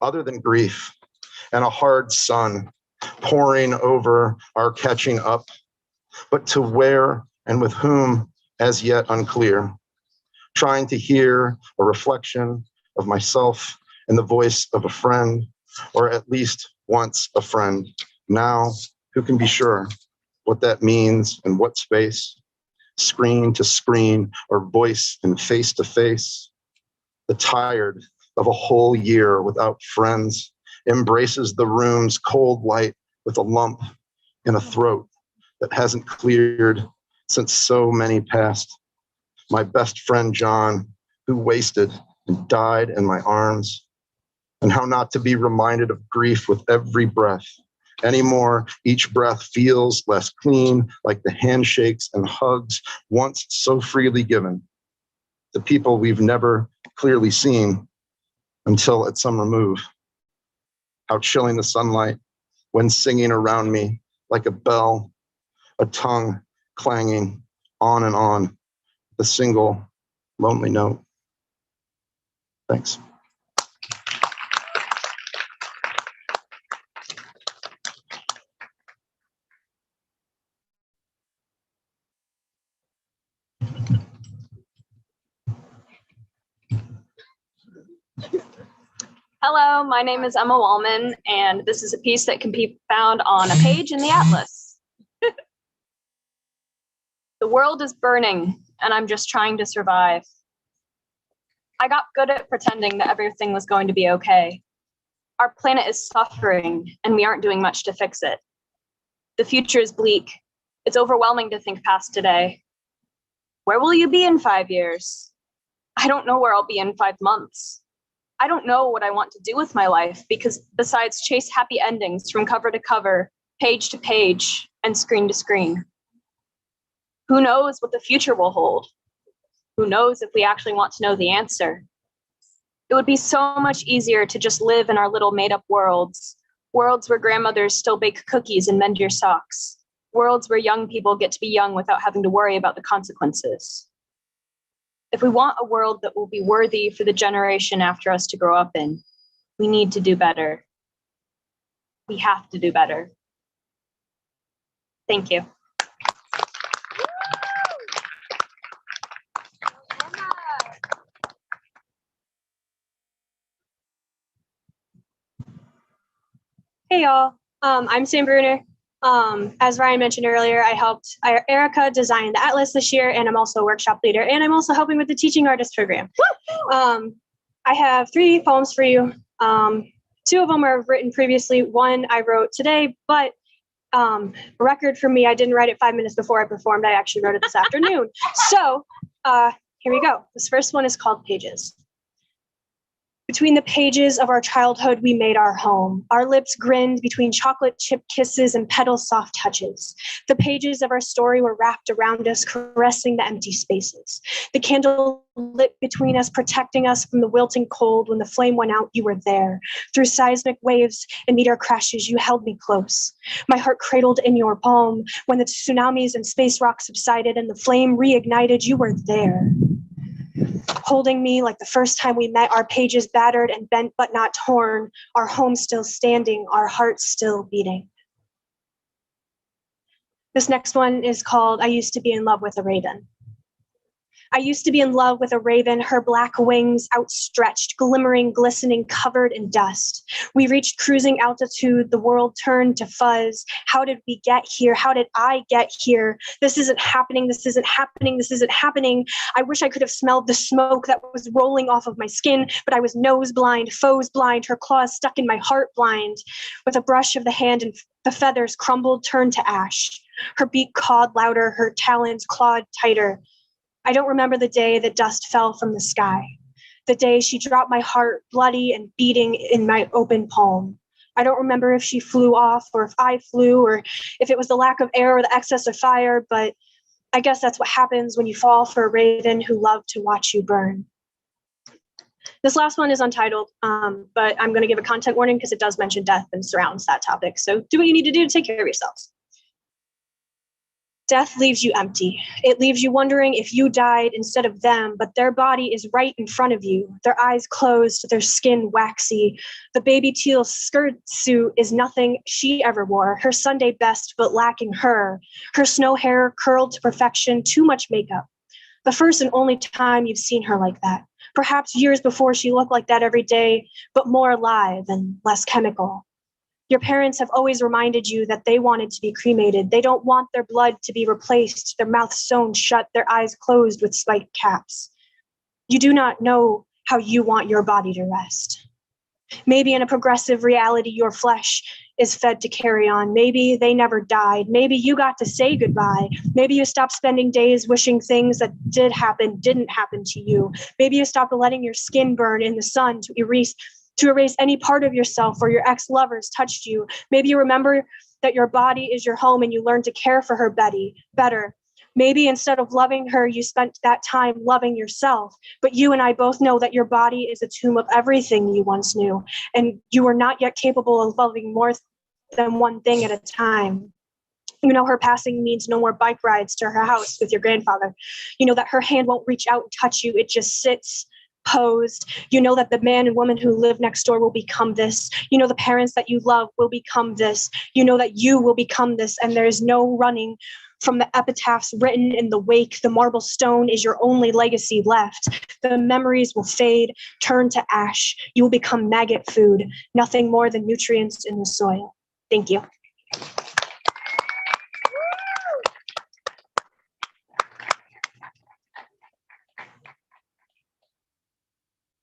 other than grief and a hard sun pouring over our catching up, but to where and with whom as yet unclear, trying to hear a reflection of myself in the voice of a friend, or at least once a friend. Now, who can be sure what that means in what space, screen to screen or voice and face to face? The tired of a whole year without friends embraces the room's cold light with a lump in a throat that hasn't cleared since so many passed. My best friend, John, who wasted and died in my arms, and how not to be reminded of grief with every breath. Anymore, each breath feels less clean, like the handshakes and hugs once so freely given. The people we've never clearly seen until at some remove. How chilling the sunlight when singing around me like a bell, a tongue clanging on and on, the single lonely note. Thanks. Hello, my name is Emma Wallman, and this is a piece that can be found on a page in the Atlas. The world is burning, and I'm just trying to survive. I got good at pretending that everything was going to be okay. Our planet is suffering, and we aren't doing much to fix it. The future is bleak. It's overwhelming to think past today. Where will you be in 5 years? I don't know where I'll be in 5 months. I don't know what I want to do with my life, because besides chase happy endings from cover to cover, page to page, and screen to screen. Who knows what the future will hold? Who knows if we actually want to know the answer? It would be so much easier to just live in our little made-up worlds, worlds where grandmothers still bake cookies and mend your socks, worlds where young people get to be young without having to worry about the consequences. If we want a world that will be worthy for the generation after us to grow up in, we need to do better. We have to do better. Thank you. Hey y'all, I'm Sam Bruner. As Ryan mentioned earlier, I helped Erica design the Atlas this year, and I'm also a workshop leader, and I'm also helping with the Teaching Artist program. I have 3 poems for you. 2 of them are written previously. 1 I wrote today, but record for me, I didn't write it 5 minutes before I performed. I actually wrote it this afternoon. So here we go. This first one is called Pages. Between the pages of our childhood, we made our home. Our lips grinned between chocolate chip kisses and petal soft touches. The pages of our story were wrapped around us, caressing the empty spaces. The candle lit between us, protecting us from the wilting cold. When the flame went out, you were there. Through seismic waves and meteor crashes, you held me close. My heart cradled in your palm. When the tsunamis and space rocks subsided and the flame reignited, you were there. Holding me like the first time we met, our pages battered and bent but not torn, our home still standing, our hearts still beating. This next one is called I Used to Be in Love with a Raven. I used to be in love with a raven, her black wings outstretched, glimmering, glistening, covered in dust. We reached cruising altitude, the world turned to fuzz. How did we get here? How did I get here? This isn't happening, this isn't happening, this isn't happening. I wish I could have smelled the smoke that was rolling off of my skin, but I was nose blind, foes blind, her claws stuck in my heart blind. With a brush of the hand and the feathers crumbled, turned to ash. Her beak cawed louder, her talons clawed tighter. I don't remember the day that dust fell from the sky, the day she dropped my heart bloody and beating in my open palm. I don't remember if she flew off or if I flew or if it was the lack of air or the excess of fire, but I guess that's what happens when you fall for a raven who loved to watch you burn. This last one is untitled, but I'm going to give a content warning because it does mention death and surrounds that topic. So do what you need to do to take care of yourselves. Death leaves you empty. It leaves you wondering if you died instead of them, but their body is right in front of you, their eyes closed, their skin waxy. The baby teal skirt suit is nothing she ever wore, her Sunday best, but lacking her snow hair curled to perfection, too much makeup. The first and only time you've seen her like that. Perhaps years before she looked like that every day, but more alive and less chemical. Your parents have always reminded you that they wanted to be cremated. They don't want their blood to be replaced, their mouths sewn shut, their eyes closed with spiked caps. You do not know how you want your body to rest. Maybe in a progressive reality, your flesh is fed to carry on. Maybe they never died. Maybe you got to say goodbye. Maybe you stopped spending days wishing things that didn't happen to you. Maybe you stopped letting your skin burn in the sun to erase any part of yourself where your ex-lovers touched you. Maybe you remember that your body is your home and you learn to care for her better. Maybe instead of loving her, you spent that time loving yourself. But you and I both know that your body is a tomb of everything you once knew, and you are not yet capable of loving more than one thing at a time. You know her passing means no more bike rides to her house with your grandfather. You know that her hand won't reach out and touch you. It just sits posed. You know that the man and woman who live next door will become this. You know the parents that you love will become this. You know that you will become this, and there is no running from the epitaphs written in the wake. The marble stone is your only legacy left. The memories will fade, turn to ash. You will become maggot food, nothing more than nutrients in the soil. Thank you.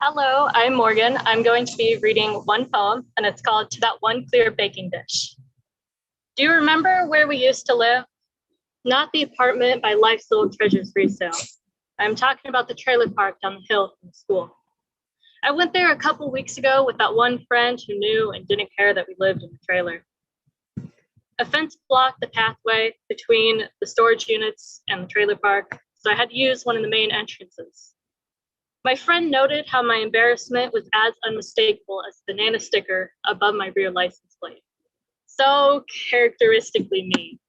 Hello, I'm Morgan. I'm going to be reading one poem, and it's called To That One Clear Baking Dish. Do you remember where we used to live? Not the apartment by Life's Little Treasures resale. I'm talking about the trailer park down the hill from the school. I went there a couple weeks ago with that one friend who knew and didn't care that we lived in the trailer. A fence blocked the pathway between the storage units and the trailer park, so I had to use one of the main entrances. My friend noted how my embarrassment was as unmistakable as the banana sticker above my rear license plate. So characteristically me.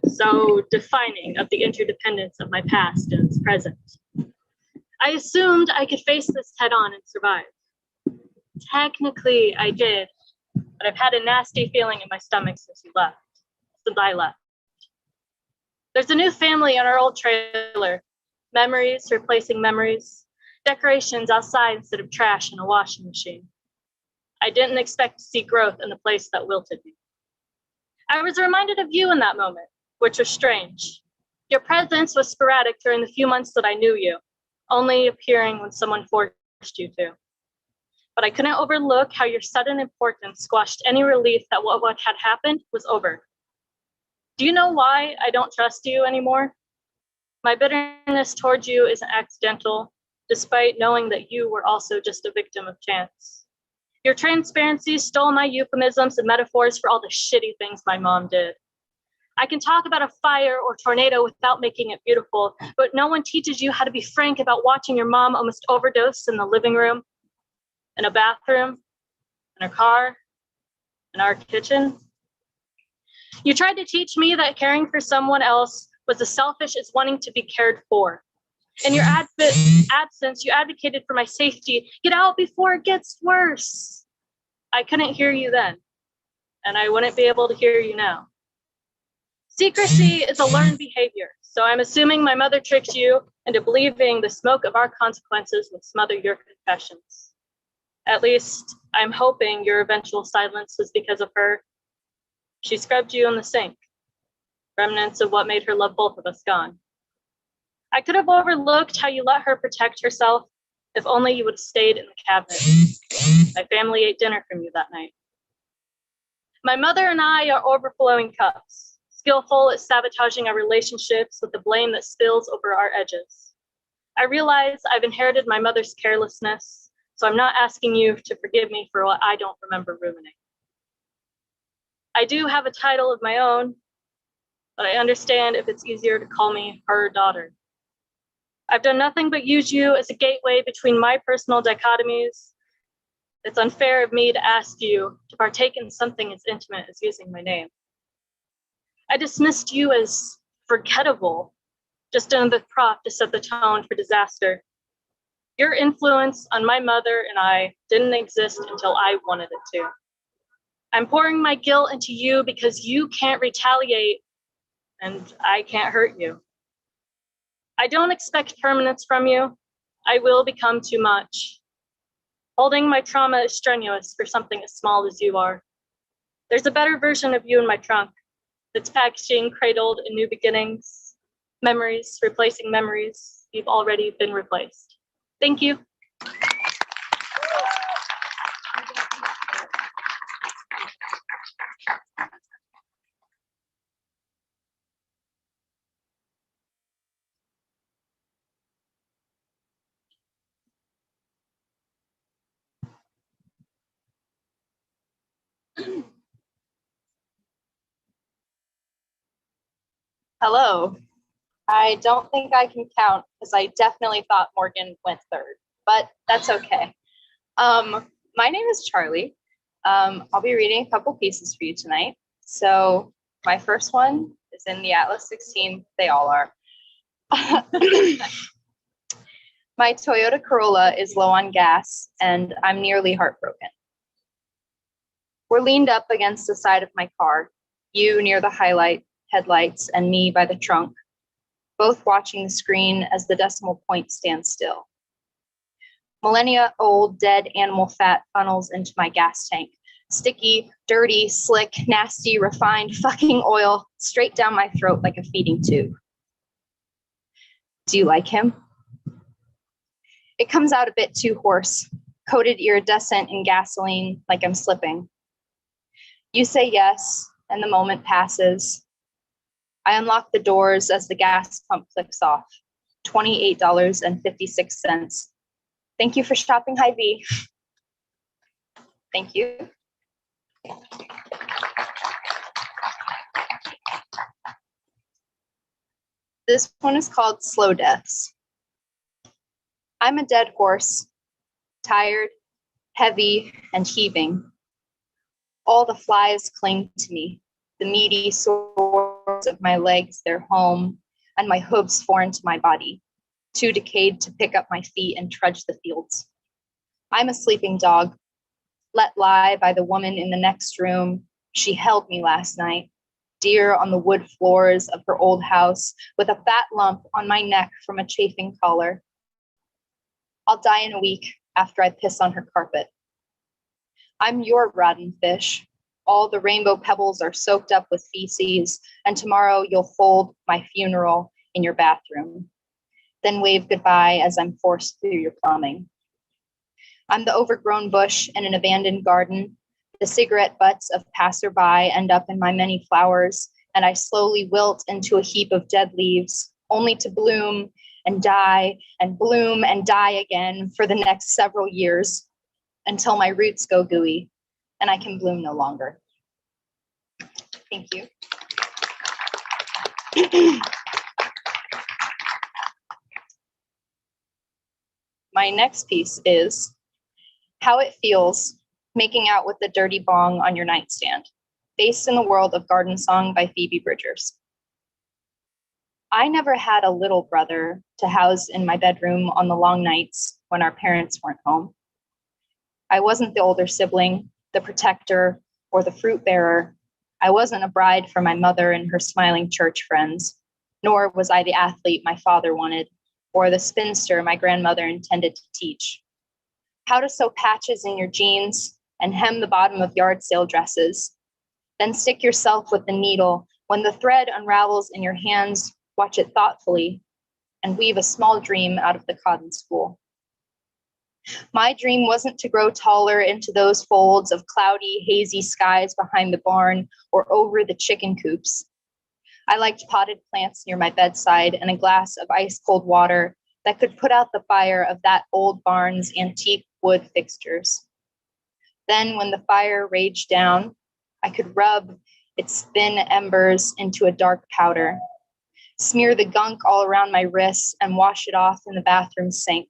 So defining of the interdependence of my past and its present. I assumed I could face this head on and survive. Technically, I did, but I've had a nasty feeling in my stomach since I left. There's a new family in our old trailer. Memories replacing memories. Decorations outside instead of trash in a washing machine. I didn't expect to see growth in the place that wilted me. I was reminded of you in that moment, which was strange. Your presence was sporadic during the few months that I knew you, only appearing when someone forced you to. But I couldn't overlook how your sudden importance squashed any relief that what had happened was over. Do you know why I don't trust you anymore? My bitterness towards you isn't accidental, despite knowing that you were also just a victim of chance. Your transparency stole my euphemisms and metaphors for all the shitty things my mom did. I can talk about a fire or tornado without making it beautiful, but no one teaches you how to be frank about watching your mom almost overdose in the living room, in a bathroom, in her car, in our kitchen. You tried to teach me that caring for someone else was as selfish as wanting to be cared for. In your absence, you advocated for my safety. Get out before it gets worse. I couldn't hear you then, and I wouldn't be able to hear you now. Secrecy is a learned behavior, so I'm assuming my mother tricked you into believing the smoke of our consequences would smother your confessions. At least, I'm hoping your eventual silence was because of her. She scrubbed you in the sink, remnants of what made her love both of us gone. I could have overlooked how you let her protect herself, if only you would have stayed in the cabinet. My family ate dinner from you that night. My mother and I are overflowing cups, skillful at sabotaging our relationships with the blame that spills over our edges. I realize I've inherited my mother's carelessness, so I'm not asking you to forgive me for what I don't remember ruining. I do have a title of my own, but I understand if it's easier to call me her daughter. I've done nothing but use you as a gateway between my personal dichotomies. It's unfair of me to ask you to partake in something as intimate as using my name. I dismissed you as forgettable, just another prop to set the tone for disaster. Your influence on my mother and I didn't exist until I wanted it to. I'm pouring my guilt into you because you can't retaliate and I can't hurt you. I don't expect permanence from you. I will become too much. Holding my trauma is strenuous for something as small as you are. There's a better version of you in my trunk that's packaging cradled in new beginnings, memories replacing memories you've already been replaced. Thank you. Hello. I don't think I can count because I definitely thought Morgan went third, but that's okay. My name is Charlie. I'll be reading a couple pieces for you tonight. So my first one is in the Atlas 16. They all are. My Toyota Corolla is low on gas and I'm nearly heartbroken. We're leaned up against the side of my car, you near the headlights and me by the trunk, both watching the screen as the decimal point stands still. Millennia-old dead animal fat funnels into my gas tank. Sticky, dirty, slick, nasty, refined fucking oil straight down my throat like a feeding tube. Do you like him? It comes out a bit too hoarse, coated iridescent in gasoline like I'm slipping. You say yes, and the moment passes. I unlock the doors as the gas pump clicks off. $28.56. Thank you for shopping Hy-Vee. Thank you. This one is called Slow Deaths. I'm a dead horse, tired, heavy, and heaving. All the flies cling to me, the meaty sores of my legs their home, and my hooves foreign to my body, too decayed to pick up my feet and trudge the fields. I'm a sleeping dog, let lie by the woman in the next room. She held me last night, dear on the wood floors of her old house, with a fat lump on my neck from a chafing collar. I'll die in a week after I piss on her carpet. I'm your rotten fish. All the rainbow pebbles are soaked up with feces, and tomorrow you'll fold my funeral in your bathroom. Then wave goodbye as I'm forced through your plumbing. I'm the overgrown bush in an abandoned garden. The cigarette butts of passerby end up in my many flowers, and I slowly wilt into a heap of dead leaves, only to bloom and die and bloom and die again for the next several years, until my roots go gooey and I can bloom no longer. Thank you. My next piece is How It Feels Making Out with the Dirty Bong on Your Nightstand, based in the world of Garden Song by Phoebe Bridgers. I never had a little brother to house in my bedroom on the long nights when our parents weren't home. I wasn't the older sibling, the protector, or the fruit bearer. I wasn't a bride for my mother and her smiling church friends, nor was I the athlete my father wanted, or the spinster my grandmother intended to teach. How to sew patches in your jeans and hem the bottom of yard sale dresses. Then stick yourself with the needle. When the thread unravels in your hands, watch it thoughtfully and weave a small dream out of the cotton spool. My dream wasn't to grow taller into those folds of cloudy, hazy skies behind the barn or over the chicken coops. I liked potted plants near my bedside and a glass of ice-cold water that could put out the fire of that old barn's antique wood fixtures. Then when the fire raged down, I could rub its thin embers into a dark powder, smear the gunk all around my wrists and wash it off in the bathroom sink,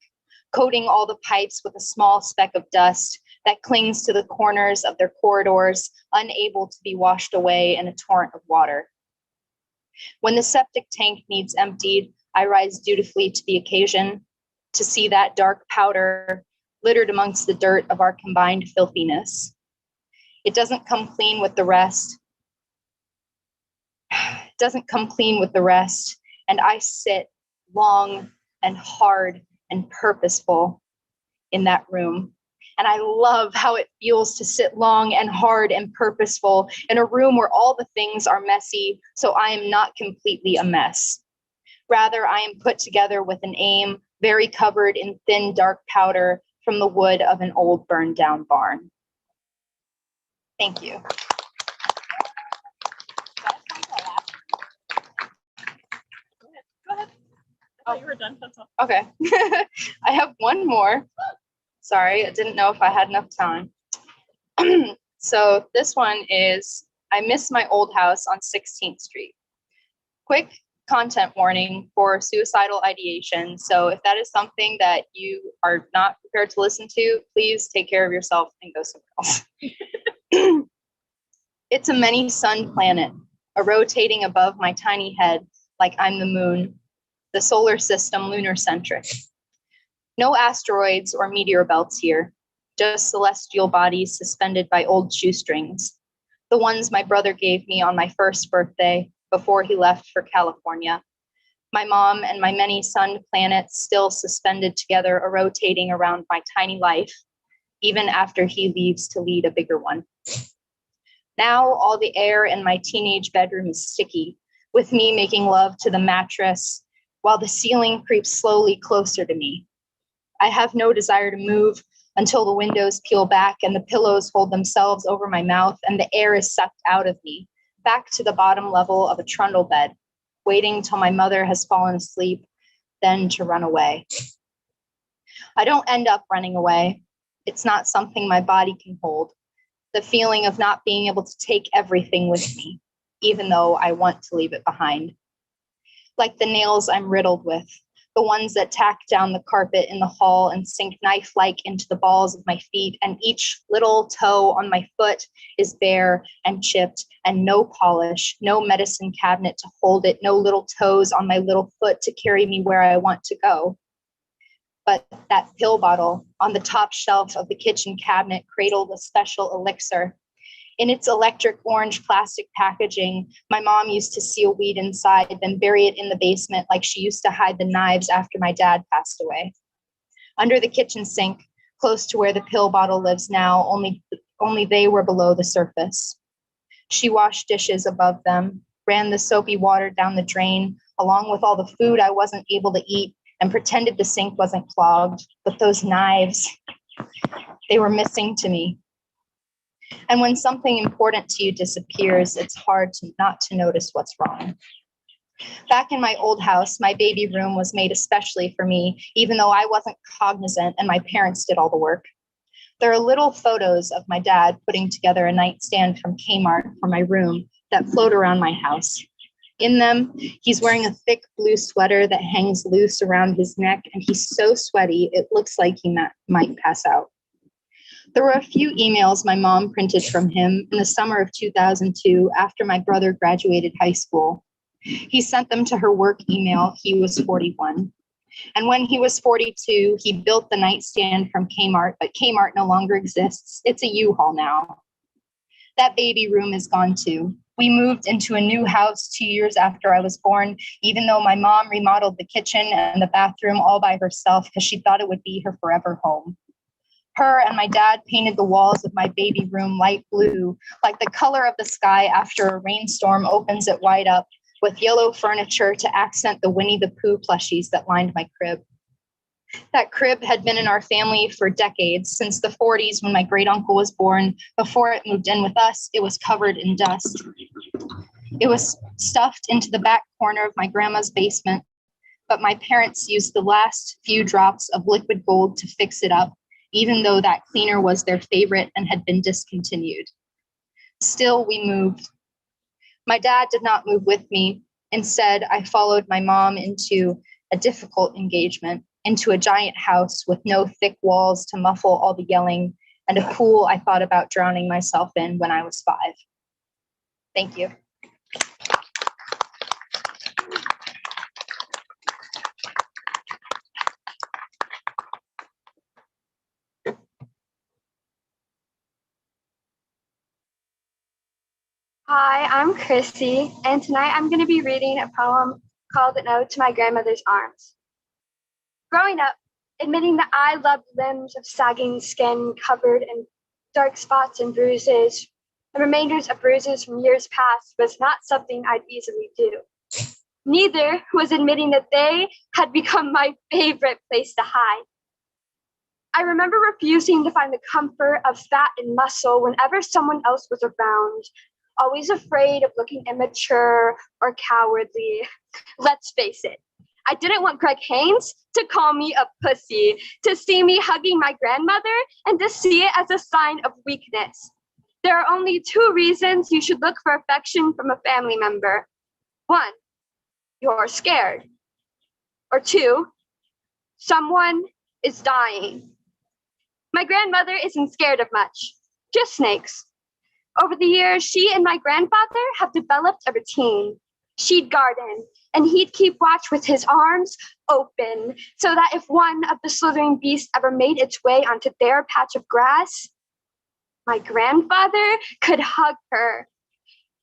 coating all the pipes with a small speck of dust that clings to the corners of their corridors, unable to be washed away in a torrent of water. When the septic tank needs emptied, I rise dutifully to the occasion to see that dark powder littered amongst the dirt of our combined filthiness. It doesn't come clean with the rest. It doesn't come clean with the rest, and I sit long and hard and purposeful in that room. And I love how it feels to sit long and hard and purposeful in a room where all the things are messy, so I am not completely a mess. Rather, I am put together with an aim, very covered in thin, dark powder from the wood of an old burned down barn. Thank you. Go ahead. I thought you were done. That's all. Okay. I have one more. Sorry, I didn't know if I had enough time. So this one is, I miss my old house on 16th Street. Quick content warning for suicidal ideation. So if that is something that you are not prepared to listen to, please take care of yourself and go somewhere else. It's a many-sunned planet, a rotating above my tiny head like I'm the moon, the solar system lunar-centric. No asteroids or meteor belts here, just celestial bodies suspended by old shoestrings, the ones my brother gave me on my first birthday before he left for California. My mom and my many sunned planets still suspended together, are rotating around my tiny life, even after he leaves to lead a bigger one. Now all the air in my teenage bedroom is sticky, with me making love to the mattress while the ceiling creeps slowly closer to me. I have no desire to move until the windows peel back and the pillows hold themselves over my mouth and the air is sucked out of me, back to the bottom level of a trundle bed, waiting till my mother has fallen asleep, then to run away. I don't end up running away. It's not something my body can hold. The feeling of not being able to take everything with me, even though I want to leave it behind. Like the nails I'm riddled with, the ones that tack down the carpet in the hall and sink knife-like into the balls of my feet, and each little toe on my foot is bare and chipped and no polish, no medicine cabinet to hold it, no little toes on my little foot to carry me where I want to go. But that pill bottle on the top shelf of the kitchen cabinet cradled a special elixir. In its electric orange plastic packaging, my mom used to seal weed inside, then bury it in the basement like she used to hide the knives after my dad passed away. Under the kitchen sink, close to where the pill bottle lives now, only they were below the surface. She washed dishes above them, ran the soapy water down the drain, along with all the food I wasn't able to eat, and pretended the sink wasn't clogged. But those knives, they were missing to me. And when something important to you disappears, it's hard not to notice what's wrong. Back in my old house, my baby room was made especially for me, even though I wasn't cognizant and my parents did all the work. There are little photos of my dad putting together a nightstand from Kmart for my room that float around my house. In them, he's wearing a thick blue sweater that hangs loose around his neck, and he's so sweaty, it looks like he might pass out. There were a few emails my mom printed from him in the summer of 2002 after my brother graduated high school. He sent them to her work email. He was 41. And when he was 42, he built the nightstand from Kmart, but Kmart no longer exists. It's a U-Haul now. That baby room is gone too. We moved into a new house 2 years after I was born, even though my mom remodeled the kitchen and the bathroom all by herself because she thought it would be her forever home. Her and my dad painted the walls of my baby room light blue, like the color of the sky after a rainstorm opens it wide up, with yellow furniture to accent the Winnie the Pooh plushies that lined my crib. That crib had been in our family for decades, since the 40s when my great uncle was born. Before it moved in with us, it was covered in dust. It was stuffed into the back corner of my grandma's basement, but my parents used the last few drops of liquid gold to fix it up, even though that cleaner was their favorite and had been discontinued. Still, we moved. My dad did not move with me. Instead, I followed my mom into a difficult engagement, into a giant house with no thick walls to muffle all the yelling, and a pool I thought about drowning myself in when I was 5. Thank you. Hi, I'm Chrissy, and tonight I'm going to be reading a poem called An Ode to My Grandmother's Arms. Growing up, admitting that I loved limbs of sagging skin covered in dark spots and bruises, and remainders of bruises from years past was not something I'd easily do. Neither was admitting that they had become my favorite place to hide. I remember refusing to find the comfort of fat and muscle whenever someone else was around, always afraid of looking immature or cowardly. Let's face it, I didn't want Greg Haynes to call me a pussy, to see me hugging my grandmother, and to see it as a sign of weakness. There are only two reasons you should look for affection from a family member. One, you're scared. Or two, someone is dying. My grandmother isn't scared of much, just snakes. Over the years, she and my grandfather have developed a routine. She'd garden, and he'd keep watch with his arms open, so that if one of the slithering beasts ever made its way onto their patch of grass, my grandfather could hug her,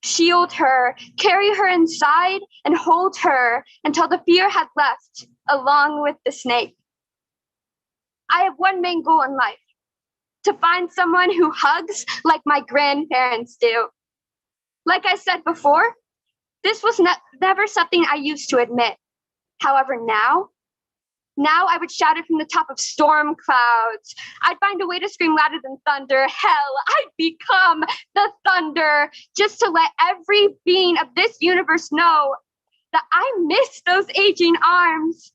shield her, carry her inside, and hold her until the fear had left, along with the snake. I have one main goal in life: to find someone who hugs like my grandparents do. Like I said before, this was never something I used to admit. However, now I would shout it from the top of storm clouds. I'd find a way to scream louder than thunder. Hell, I'd become the thunder just to let every being of this universe know that I miss those aging arms,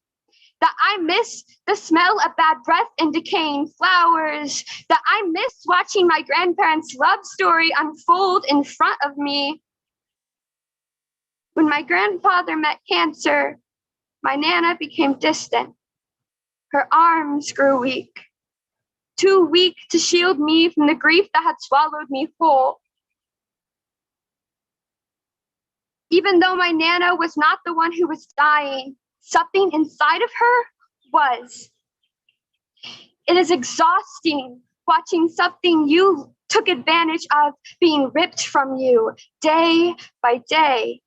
that I miss the smell of bad breath and decaying flowers, that I miss watching my grandparents' love story unfold in front of me. When my grandfather met cancer, my Nana became distant. Her arms grew weak, too weak to shield me from the grief that had swallowed me whole. Even though my Nana was not the one who was dying, something inside of her was. It is exhausting watching something you took advantage of being ripped from you day by day.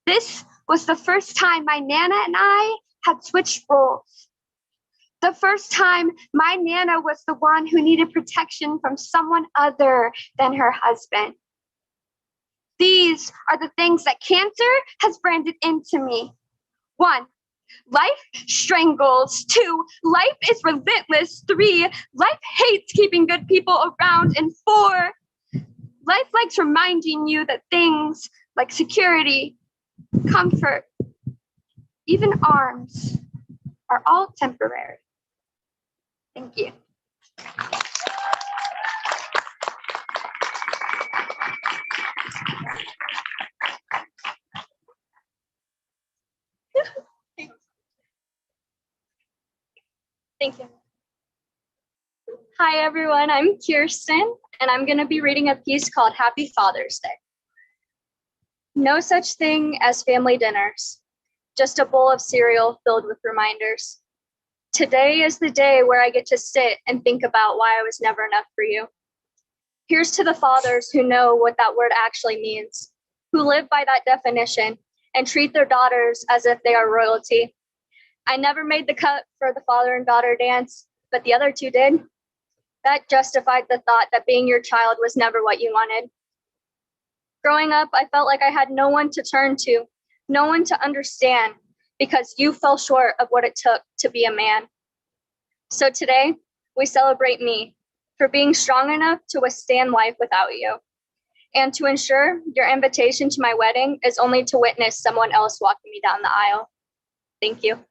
This was the first time my Nana and I had switched roles. The first time my Nana was the one who needed protection from someone other than her husband. These are the things that cancer has branded into me. 1, life strangles. 2, life is relentless. 3, life hates keeping good people around. And 4, life likes reminding you that things like security, comfort, even arms are all temporary. Thank you. Thank you. Hi, everyone. I'm Kirsten, and I'm going to be reading a piece called Happy Father's Day. No such thing as family dinners, just a bowl of cereal filled with reminders. Today is the day where I get to sit and think about why I was never enough for you. Here's to the fathers who know what that word actually means, who live by that definition and treat their daughters as if they are royalty. I never made the cut for the father and daughter dance, but the other two did. That justified the thought that being your child was never what you wanted. Growing up, I felt like I had no one to turn to, no one to understand, because you fell short of what it took to be a man. So today, we celebrate me for being strong enough to withstand life without you, and to ensure your invitation to my wedding is only to witness someone else walking me down the aisle. Thank you.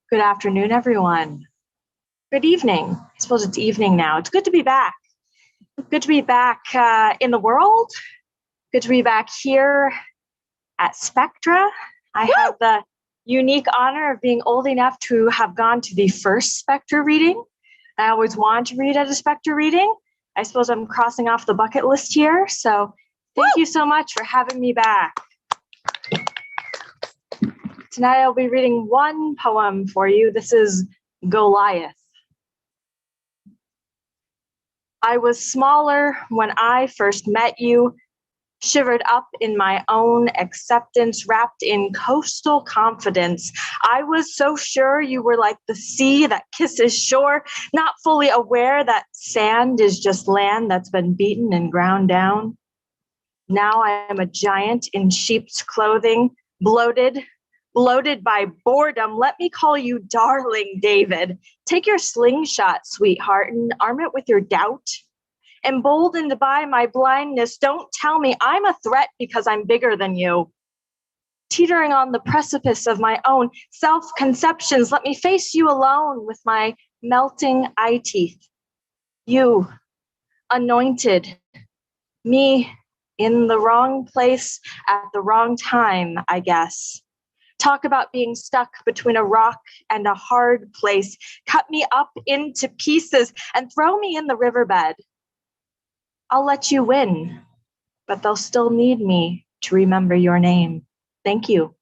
Good afternoon, everyone. Good evening. I suppose it's evening now. It's good to be back. Good to be back in the world. Good to be back here at SPECTRA. I have the unique honor of being old enough to have gone to the first SPECTRA reading. I always wanted to read at a SPECTRA reading, I suppose I'm crossing off the bucket list here. So thank you so much for having me back. Tonight I'll be reading one poem for you. This is Goliath. I was smaller when I first met you, shivered up in my own acceptance, wrapped in coastal confidence. I was so sure you were like the sea that kisses shore, not fully aware that sand is just land that's been beaten and ground down. Now I am a giant in sheep's clothing, bloated by boredom. Let me call you darling David. Take your slingshot, sweetheart, and arm it with your doubt. Emboldened by my blindness, don't tell me I'm a threat because I'm bigger than you. Teetering on the precipice of my own self-conceptions, let me face you alone with my melting eye teeth. You, anointed, me in the wrong place at the wrong time, I guess. Talk about being stuck between a rock and a hard place. Cut me up into pieces and throw me in the riverbed. I'll let you win, but they'll still need me to remember your name. Thank you.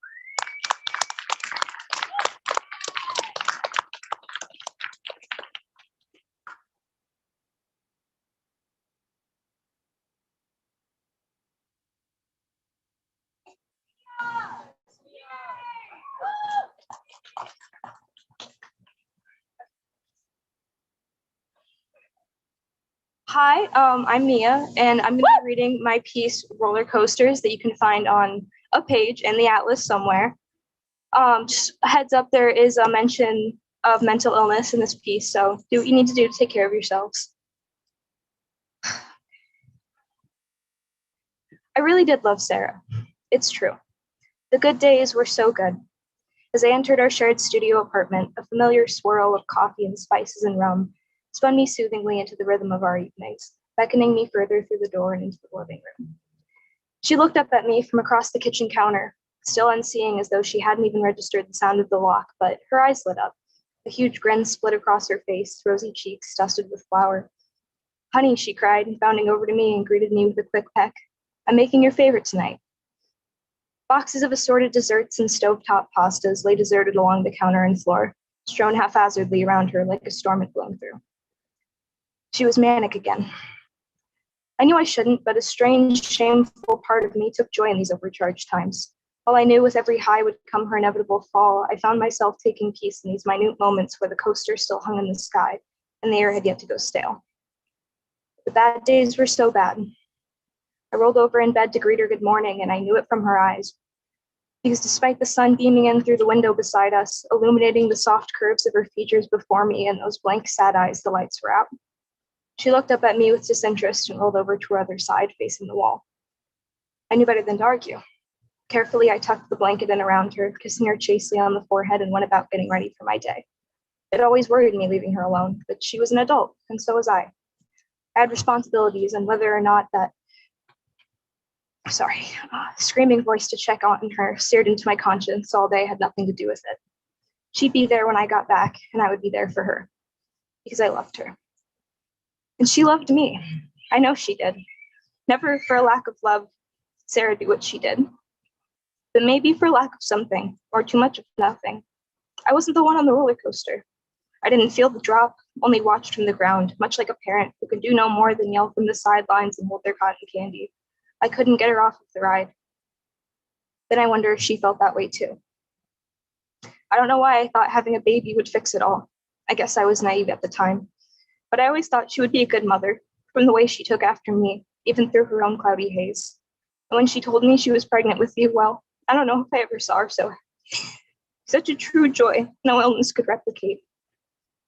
Hi, I'm Mia, and I'm going to be reading my piece, Roller Coasters, that you can find on a page in the Atlas somewhere. Just a heads up, there is a mention of mental illness in this piece, so do what you need to do to take care of yourselves. I really did love Sarah. It's true. The good days were so good. As I entered our shared studio apartment, a familiar swirl of coffee and spices and rum spun me soothingly into the rhythm of our evenings, beckoning me further through the door and into the living room. She looked up at me from across the kitchen counter, still unseeing as though she hadn't even registered the sound of the lock, but her eyes lit up. A huge grin split across her face, rosy cheeks dusted with flour. Honey, she cried, bounding over to me and greeted me with a quick peck. I'm making your favorite tonight. Boxes of assorted desserts and stovetop pastas lay deserted along the counter and floor, strewn haphazardly around her like a storm had blown through. She was manic again. I knew I shouldn't, but a strange, shameful part of me took joy in these overcharged times. While I knew with every high would come her inevitable fall, I found myself taking peace in these minute moments where the coaster still hung in the sky and the air had yet to go stale. The bad days were so bad. I rolled over in bed to greet her good morning, and I knew it from her eyes. Because despite the sun beaming in through the window beside us, illuminating the soft curves of her features before me and those blank, sad eyes, the lights were out. She looked up at me with disinterest and rolled over to her other side, facing the wall. I knew better than to argue. Carefully, I tucked the blanket in around her, kissing her chastely on the forehead, and went about getting ready for my day. It always worried me leaving her alone, but she was an adult, and so was I. I had responsibilities, and whether or not that screaming voice to check on her seared into my conscience all day had nothing to do with it. She'd be there when I got back, and I would be there for her, because I loved her. And she loved me. I know she did. Never for a lack of love, Sarah do what she did. But maybe for lack of something, or too much of nothing. I wasn't the one on the roller coaster. I didn't feel the drop, only watched from the ground, much like a parent who could do no more than yell from the sidelines and hold their cotton candy. I couldn't get her off of the ride. Then I wonder if she felt that way too. I don't know why I thought having a baby would fix it all. I guess I was naive at the time. But I always thought she would be a good mother, from the way she took after me, even through her own cloudy haze. And when she told me she was pregnant with you, well, I don't know if I ever saw her so. Such a true joy no illness could replicate.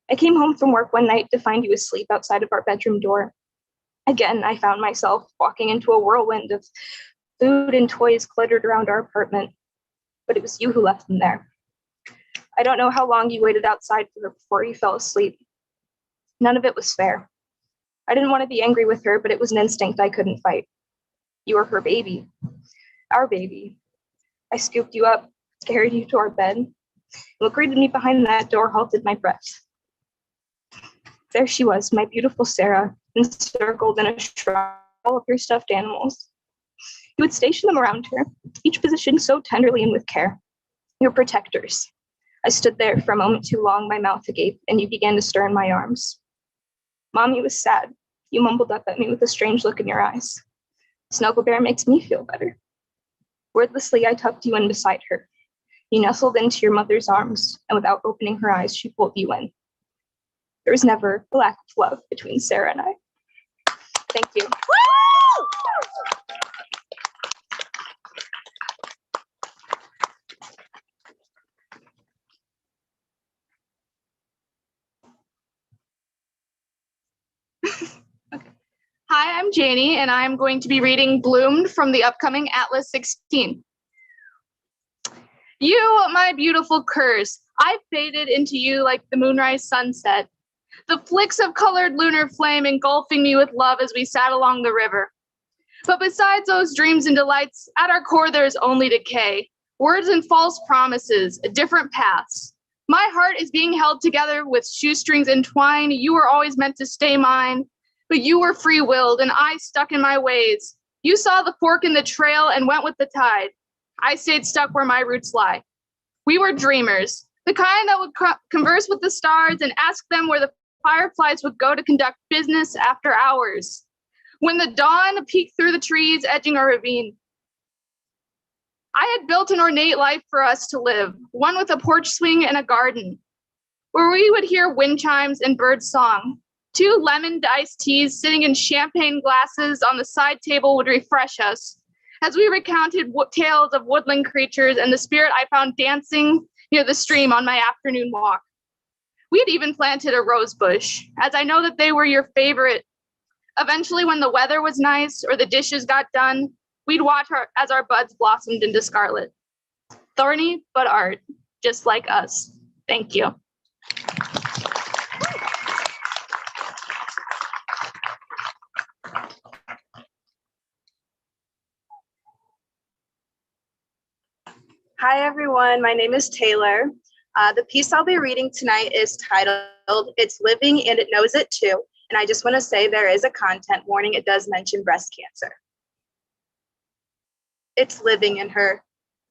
I came home from work one night to find you asleep outside of our bedroom door. Again, I found myself walking into a whirlwind of food and toys cluttered around our apartment, but it was you who left them there. I don't know how long you waited outside for her before you fell asleep. None of it was fair. I didn't want to be angry with her, but it was an instinct I couldn't fight. You were her baby, our baby. I scooped you up, carried you to our bed, and what greeted me behind that door halted my breath. There she was, my beautiful Sarah, encircled in a shroud of your stuffed animals. You would station them around her, each positioned so tenderly and with care. Your protectors. I stood there for a moment too long, my mouth agape, and you began to stir in my arms. Mommy was sad. You mumbled up at me with a strange look in your eyes. Snuggle Bear makes me feel better. Wordlessly, I tucked you in beside her. You nestled into your mother's arms, and without opening her eyes, she pulled you in. There was never a lack of love between Sarah and I. Thank you. Hi, I'm Janie, and I'm going to be reading Bloomed from the upcoming Atlas 16. You, my beautiful curse, I faded into you like the moonrise sunset, the flicks of colored lunar flame engulfing me with love as we sat along the river. But besides those dreams and delights, at our core there is only decay, words and false promises, different paths. My heart is being held together with shoestrings entwined. You were always meant to stay mine. But you were free-willed, and I stuck in my ways. You saw the fork in the trail and went with the tide. I stayed stuck where my roots lie. We were dreamers, the kind that would converse with the stars and ask them where the fireflies would go to conduct business after hours. When the dawn peeked through the trees edging a ravine, I had built an ornate life for us to live, one with a porch swing and a garden, where we would hear wind chimes and bird song. 2 lemon iced teas sitting in champagne glasses on the side table would refresh us as we recounted tales of woodland creatures and the spirit I found dancing near the stream on my afternoon walk. We had even planted a rose bush, as I know that they were your favorite. Eventually, when the weather was nice or the dishes got done, we'd watch as our buds blossomed into scarlet. Thorny, but art, just like us. Thank you. Hi, everyone. My name is Taylor. The piece I'll be reading tonight is titled, It's Living and It Knows It Too. And I just want to say there is a content warning. It does mention breast cancer. It's living in her,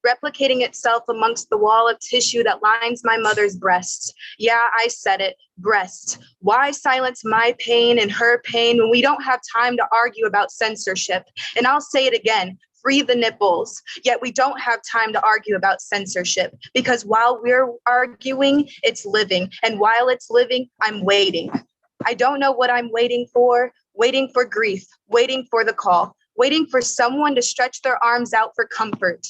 replicating itself amongst the wall of tissue that lines my mother's breasts. Yeah, I said it, breasts. Why silence my pain and her pain when we don't have time to argue about censorship? And I'll say it again. Free the nipples, yet we don't have time to argue about censorship because while we're arguing, it's living. And while it's living, I'm waiting. I don't know what I'm waiting for grief, waiting for the call, waiting for someone to stretch their arms out for comfort.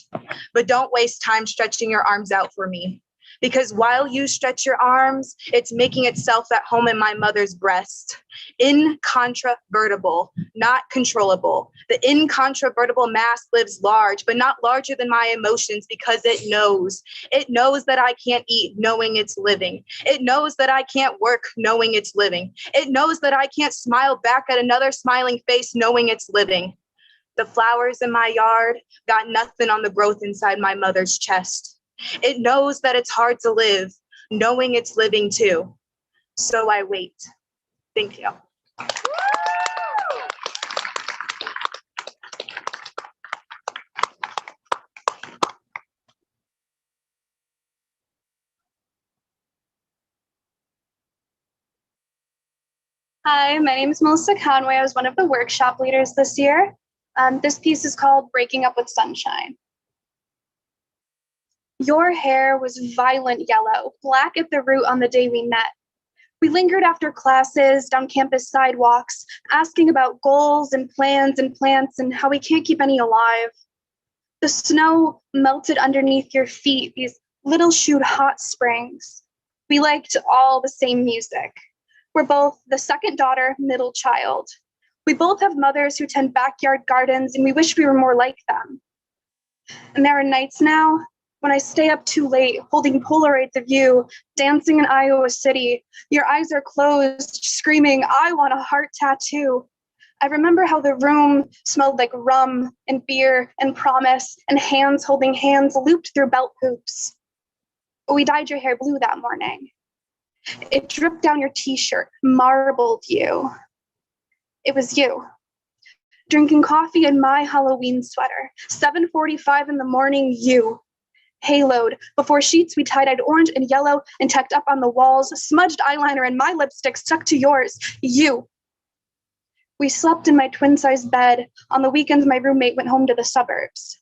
But don't waste time stretching your arms out for me. Because while you stretch your arms, it's making itself at home in my mother's breast. Incontrovertible, not controllable. The incontrovertible mass lives large, but not larger than my emotions because it knows. It knows that I can't eat, knowing it's living. It knows that I can't work, knowing it's living. It knows that I can't smile back at another smiling face, knowing it's living. The flowers in my yard got nothing on the growth inside my mother's chest. It knows that it's hard to live, knowing it's living too. So I wait. Thank you. Hi, my name is Melissa Conway. I was one of the workshop leaders this year. This piece is called Breaking Up with Sunshine. Your hair was violent yellow, black at the root on the day we met. We lingered after classes, down campus sidewalks, asking about goals and plans and plants and how we can't keep any alive. The snow melted underneath your feet, these little shoed hot springs. We liked all the same music. We're both the second daughter, middle child. We both have mothers who tend backyard gardens, and we wish we were more like them. And there are nights now when I stay up too late, holding Polaroids of you, dancing in Iowa City. Your eyes are closed, screaming, I want a heart tattoo. I remember how the room smelled like rum and beer and promise and hands holding hands looped through belt hoops. We dyed your hair blue that morning. It dripped down your t-shirt, marbled you. It was you. Drinking coffee in my Halloween sweater. 7:45 in the morning, you. Haloed, before sheets we tie-dyed orange and yellow and tacked up on the walls, smudged eyeliner and my lipstick stuck to yours, you. We slept in my twin-sized bed. On the weekends, my roommate went home to the suburbs.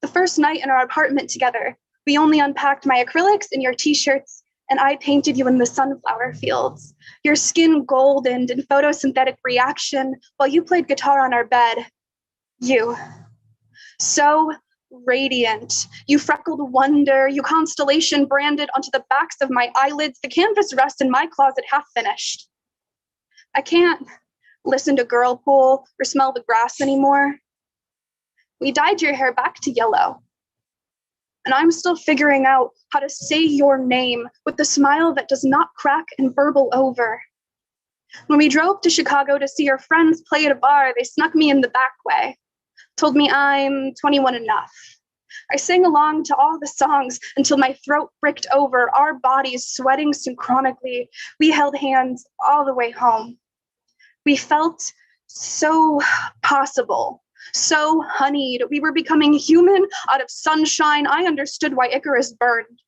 The first night in our apartment together, we only unpacked my acrylics and your t-shirts, and I painted you in the sunflower fields, your skin goldened in photosynthetic reaction while you played guitar on our bed. You. So radiant. You freckled wonder, you constellation branded onto the backs of my eyelids, the canvas rests in my closet half finished. I can't listen to Girl Pool or smell the grass anymore. We dyed your hair back to yellow. And I'm still figuring out how to say your name with the smile that does not crack and burble over. When we drove to Chicago to see your friends play at a bar, they snuck me in the back way. Told me I'm 21 enough. I sang along to all the songs until my throat bricked over, our bodies sweating synchronically. We held hands all the way home. We felt so possible, so honeyed. We were becoming human out of sunshine. I understood why Icarus burned.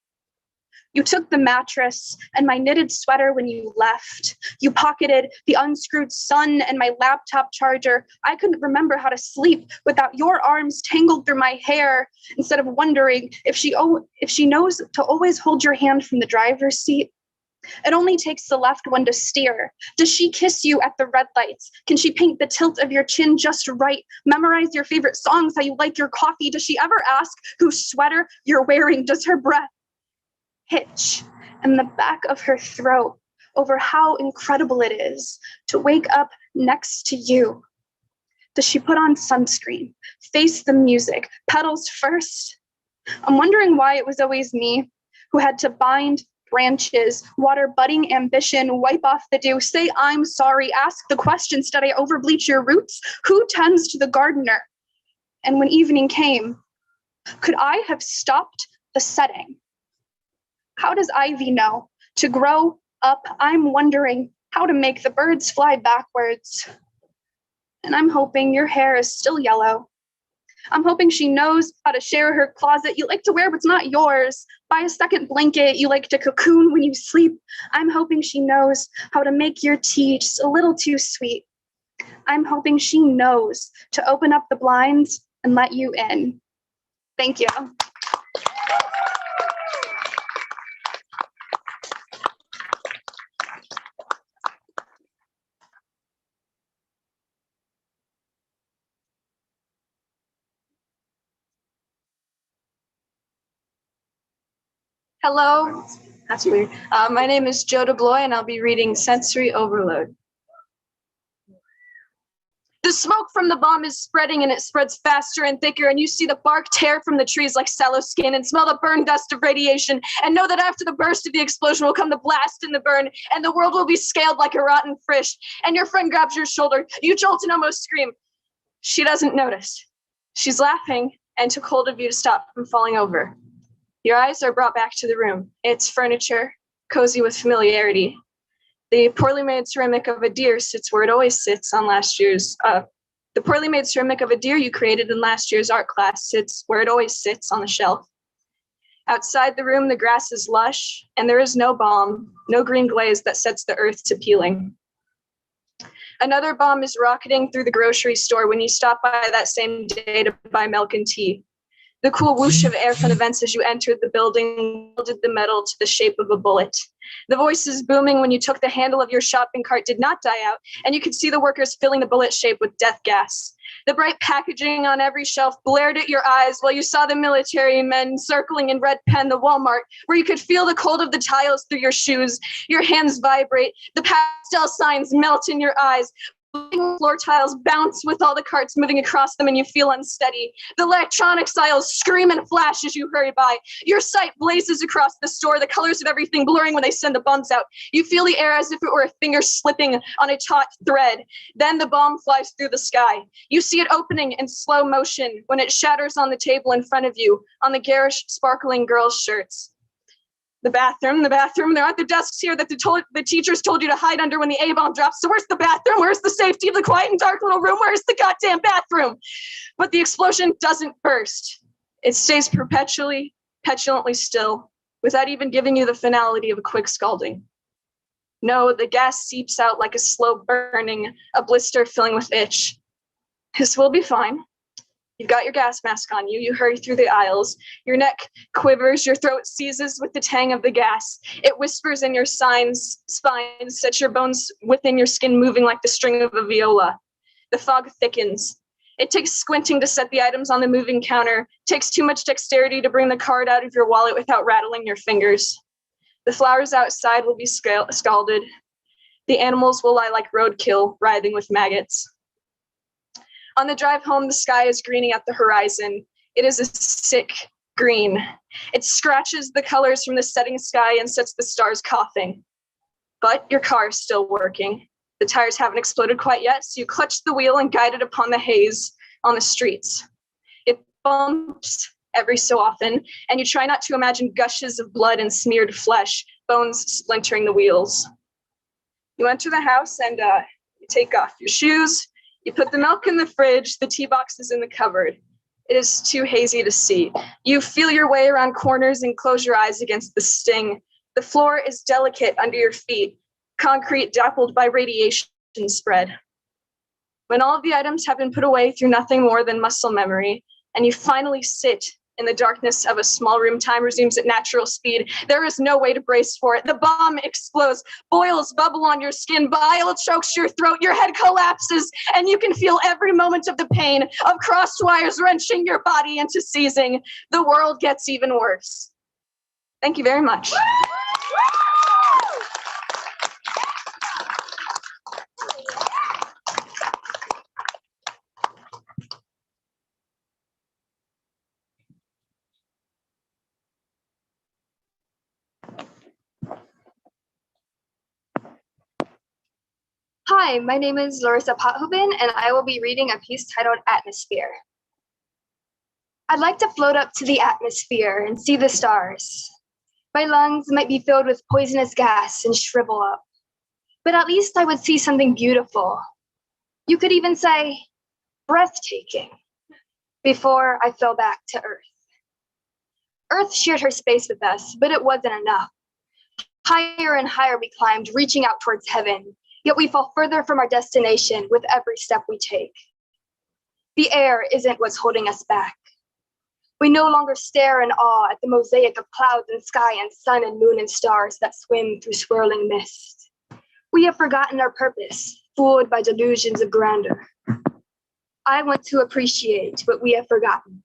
You took the mattress and my knitted sweater when you left. You pocketed the unscrewed sun and my laptop charger. I couldn't remember how to sleep without your arms tangled through my hair, instead of wondering if she knows to always hold your hand from the driver's seat. It only takes the left one to steer. Does she kiss you at the red lights? Can she paint the tilt of your chin just right? Memorize your favorite songs, how you like your coffee? Does she ever ask whose sweater you're wearing? Does her breath hitch in the back of her throat over how incredible it is to wake up next to you? Does she put on sunscreen, face the music, pedals first? I'm wondering why it was always me who had to bind branches, water budding ambition, wipe off the dew, say I'm sorry, ask the questions, did I overbleach your roots? Who tends to the gardener? And when evening came, could I have stopped the setting? How does Ivy know to grow up? I'm wondering how to make the birds fly backwards. And I'm hoping your hair is still yellow. I'm hoping she knows how to share her closet. You like to wear what's not yours. Buy a second blanket. You like to cocoon when you sleep. I'm hoping she knows how to make your tea just a little too sweet. I'm hoping she knows to open up the blinds and let you in. Thank you. Hello, that's weird. My name is Joe DeBloy, and I'll be reading Sensory Overload. The smoke from the bomb is spreading, and it spreads faster and thicker, and you see the bark tear from the trees like sallow skin and smell the burn dust of radiation, and know that after the burst of the explosion will come the blast and the burn, and the world will be scaled like a rotten fish, and your friend grabs your shoulder. You jolt and almost scream. She doesn't notice. She's laughing and took hold of you to stop from falling over. Your eyes are brought back to the room. It's furniture, cozy with familiarity. The poorly made ceramic of a deer sits where it always sits on last year's, the poorly made ceramic of a deer you created in last year's art class sits where it always sits on the shelf. Outside the room, the grass is lush, and there is no balm, no green glaze that sets the earth to peeling. Another bomb is rocketing through the grocery store when you stop by that same day to buy milk and tea. The cool whoosh of air from the vents as you entered the building welded the metal to the shape of a bullet. The voices booming when you took the handle of your shopping cart did not die out, and you could see the workers filling the bullet shape with death gas. The bright packaging on every shelf blared at your eyes while you saw the military men circling in red pen the Walmart, where you could feel the cold of the tiles through your shoes. Your hands vibrate. The pastel signs melt in your eyes. Floor tiles bounce with all the carts moving across them, and you feel unsteady. The electronics aisles scream and flash as you hurry by. Your sight blazes across the store, the colors of everything blurring when they send the bombs out. You feel the air as if it were a finger slipping on a taut thread. Then the bomb flies through the sky. You see it opening in slow motion when it shatters on the table in front of you, on the garish, sparkling girls' shirts. The bathroom. There aren't the desks here that the teachers told you to hide under when the A-bomb drops. So where's the bathroom? Where's the safety of the quiet and dark little room? Where's the goddamn bathroom? But the explosion doesn't burst. It stays petulantly still, without even giving you the finality of a quick scalding. No, the gas seeps out like a slow burning, a blister filling with itch. This will be fine. You've got your gas mask on you. You hurry through the aisles. Your neck quivers. Your throat seizes with the tang of the gas. It whispers in your spine, sets your bones within your skin moving like the string of a viola. The fog thickens. It takes squinting to set the items on the moving counter. It takes too much dexterity to bring the card out of your wallet without rattling your fingers. The flowers outside will be scalded. The animals will lie like roadkill, writhing with maggots. On the drive home, the sky is greening at the horizon. It is a sick green. It scratches the colors from the setting sky and sets the stars coughing. But your car is still working. The tires haven't exploded quite yet, so you clutch the wheel and guide it upon the haze on the streets. It bumps every so often, and you try not to imagine gushes of blood and smeared flesh, bones splintering the wheels. You enter the house and you take off your shoes. You put the milk in the fridge, the tea box is in the cupboard. It is too hazy to see. You feel your way around corners and close your eyes against the sting. The floor is delicate under your feet, concrete dappled by radiation spread. When all of the items have been put away through nothing more than muscle memory, and you finally sit in the darkness of a small room, time resumes at natural speed. There is no way to brace for it. The bomb explodes, boils bubble on your skin, bile chokes your throat, your head collapses, and you can feel every moment of the pain of crossed wires wrenching your body into seizing. The world gets even worse. Thank you very much. Hi, my name is Larissa Pothoven, and I will be reading a piece titled Atmosphere. I'd like to float up to the atmosphere and see the stars. My lungs might be filled with poisonous gas and shrivel up, but at least I would see something beautiful. You could even say breathtaking before I fell back to Earth. Earth shared her space with us, but it wasn't enough. Higher and higher we climbed, reaching out towards heaven. Yet we fall further from our destination with every step we take. The air isn't what's holding us back. We no longer stare in awe at the mosaic of clouds and sky and sun and moon and stars that swim through swirling mist. We have forgotten our purpose, fooled by delusions of grandeur. I want to appreciate what we have forgotten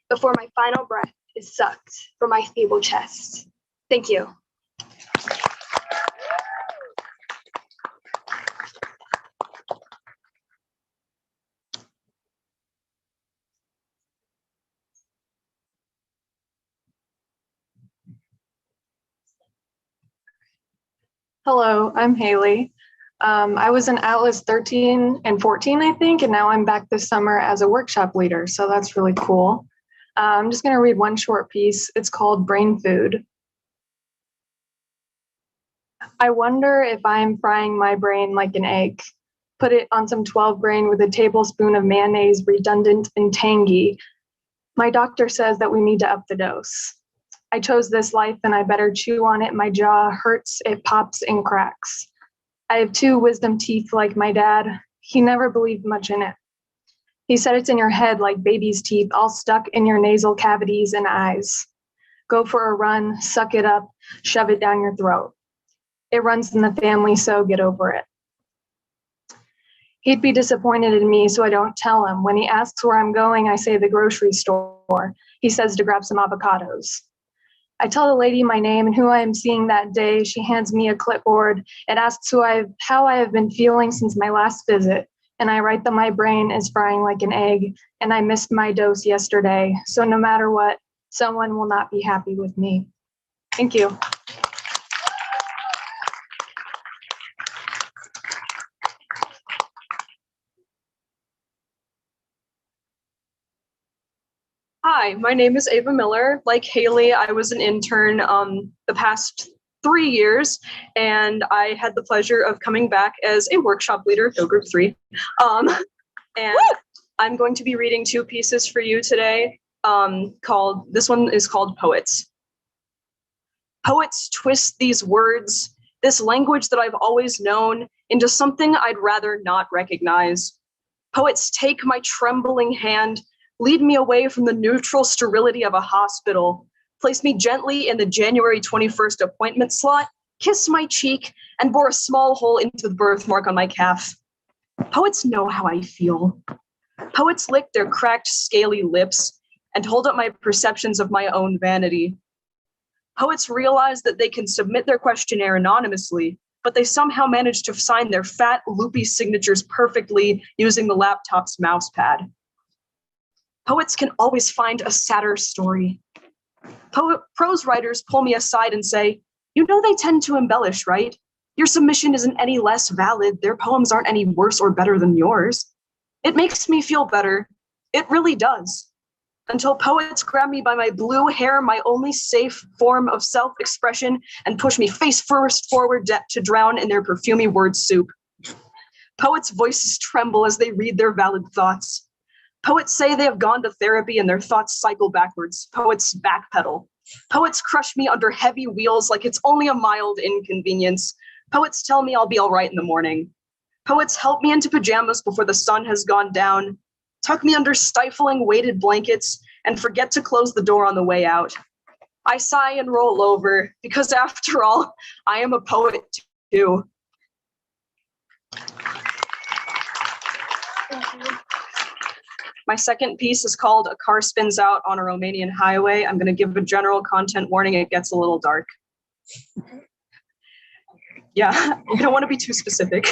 before my final breath is sucked from my feeble chest. Thank you. Hello, I'm Haley. I was in Atlas 13 and 14, I think, and now I'm back this summer as a workshop leader, so that's really cool. I'm just going to read one short piece. It's called Brain Food. I wonder if I'm frying my brain like an egg. Put it on some 12 grain with a tablespoon of mayonnaise, redundant and tangy. My doctor says that we need to up the dose. I chose this life and I better chew on it. My jaw hurts, it pops and cracks. I have 2 wisdom teeth like my dad. He never believed much in it. He said it's in your head like baby's teeth, all stuck in your nasal cavities and eyes. Go for a run, suck it up, shove it down your throat. It runs in the family, so get over it. He'd be disappointed in me, so I don't tell him. When he asks where I'm going, I say the grocery store. He says to grab some avocados. I tell the lady my name and who I am seeing that day. She hands me a clipboard. It asks how I have been feeling since my last visit. And I write that my brain is frying like an egg and I missed my dose yesterday. So no matter what, someone will not be happy with me. Thank you. Hi, Hi, my name is Ava Miller. Like Haley, I was an intern the past 3 years, and I had the pleasure of coming back as a workshop leader, Go Group 3. And I'm going to be reading 2 pieces for you today. This one is called Poets. Poets twist these words, this language that I've always known, into something I'd rather not recognize. Poets take my trembling hand, lead me away from the neutral sterility of a hospital, place me gently in the January 21st appointment slot, kiss my cheek, and bore a small hole into the birthmark on my calf. Poets know how I feel. Poets lick their cracked, scaly lips and hold up my perceptions of my own vanity. Poets realize that they can submit their questionnaire anonymously, but they somehow manage to sign their fat, loopy signatures perfectly using the laptop's mousepad. Poets can always find a sadder story. Prose writers pull me aside and say, you know they tend to embellish, right? Your submission isn't any less valid. Their poems aren't any worse or better than yours. It makes me feel better. It really does. Until poets grab me by my blue hair, my only safe form of self-expression, and push me face first forward to drown in their perfumey word soup. Poets' voices tremble as they read their valid thoughts. Poets say they have gone to therapy and their thoughts cycle backwards. Poets backpedal. Poets crush me under heavy wheels like it's only a mild inconvenience. Poets tell me I'll be all right in the morning. Poets help me into pajamas before the sun has gone down, tuck me under stifling weighted blankets, and forget to close the door on the way out. I sigh and roll over, because after all, I am a poet too. My second piece is called A Car Spins Out on a Romanian Highway. I'm going to give a general content warning. It gets a little dark. Yeah, I don't want to be too specific.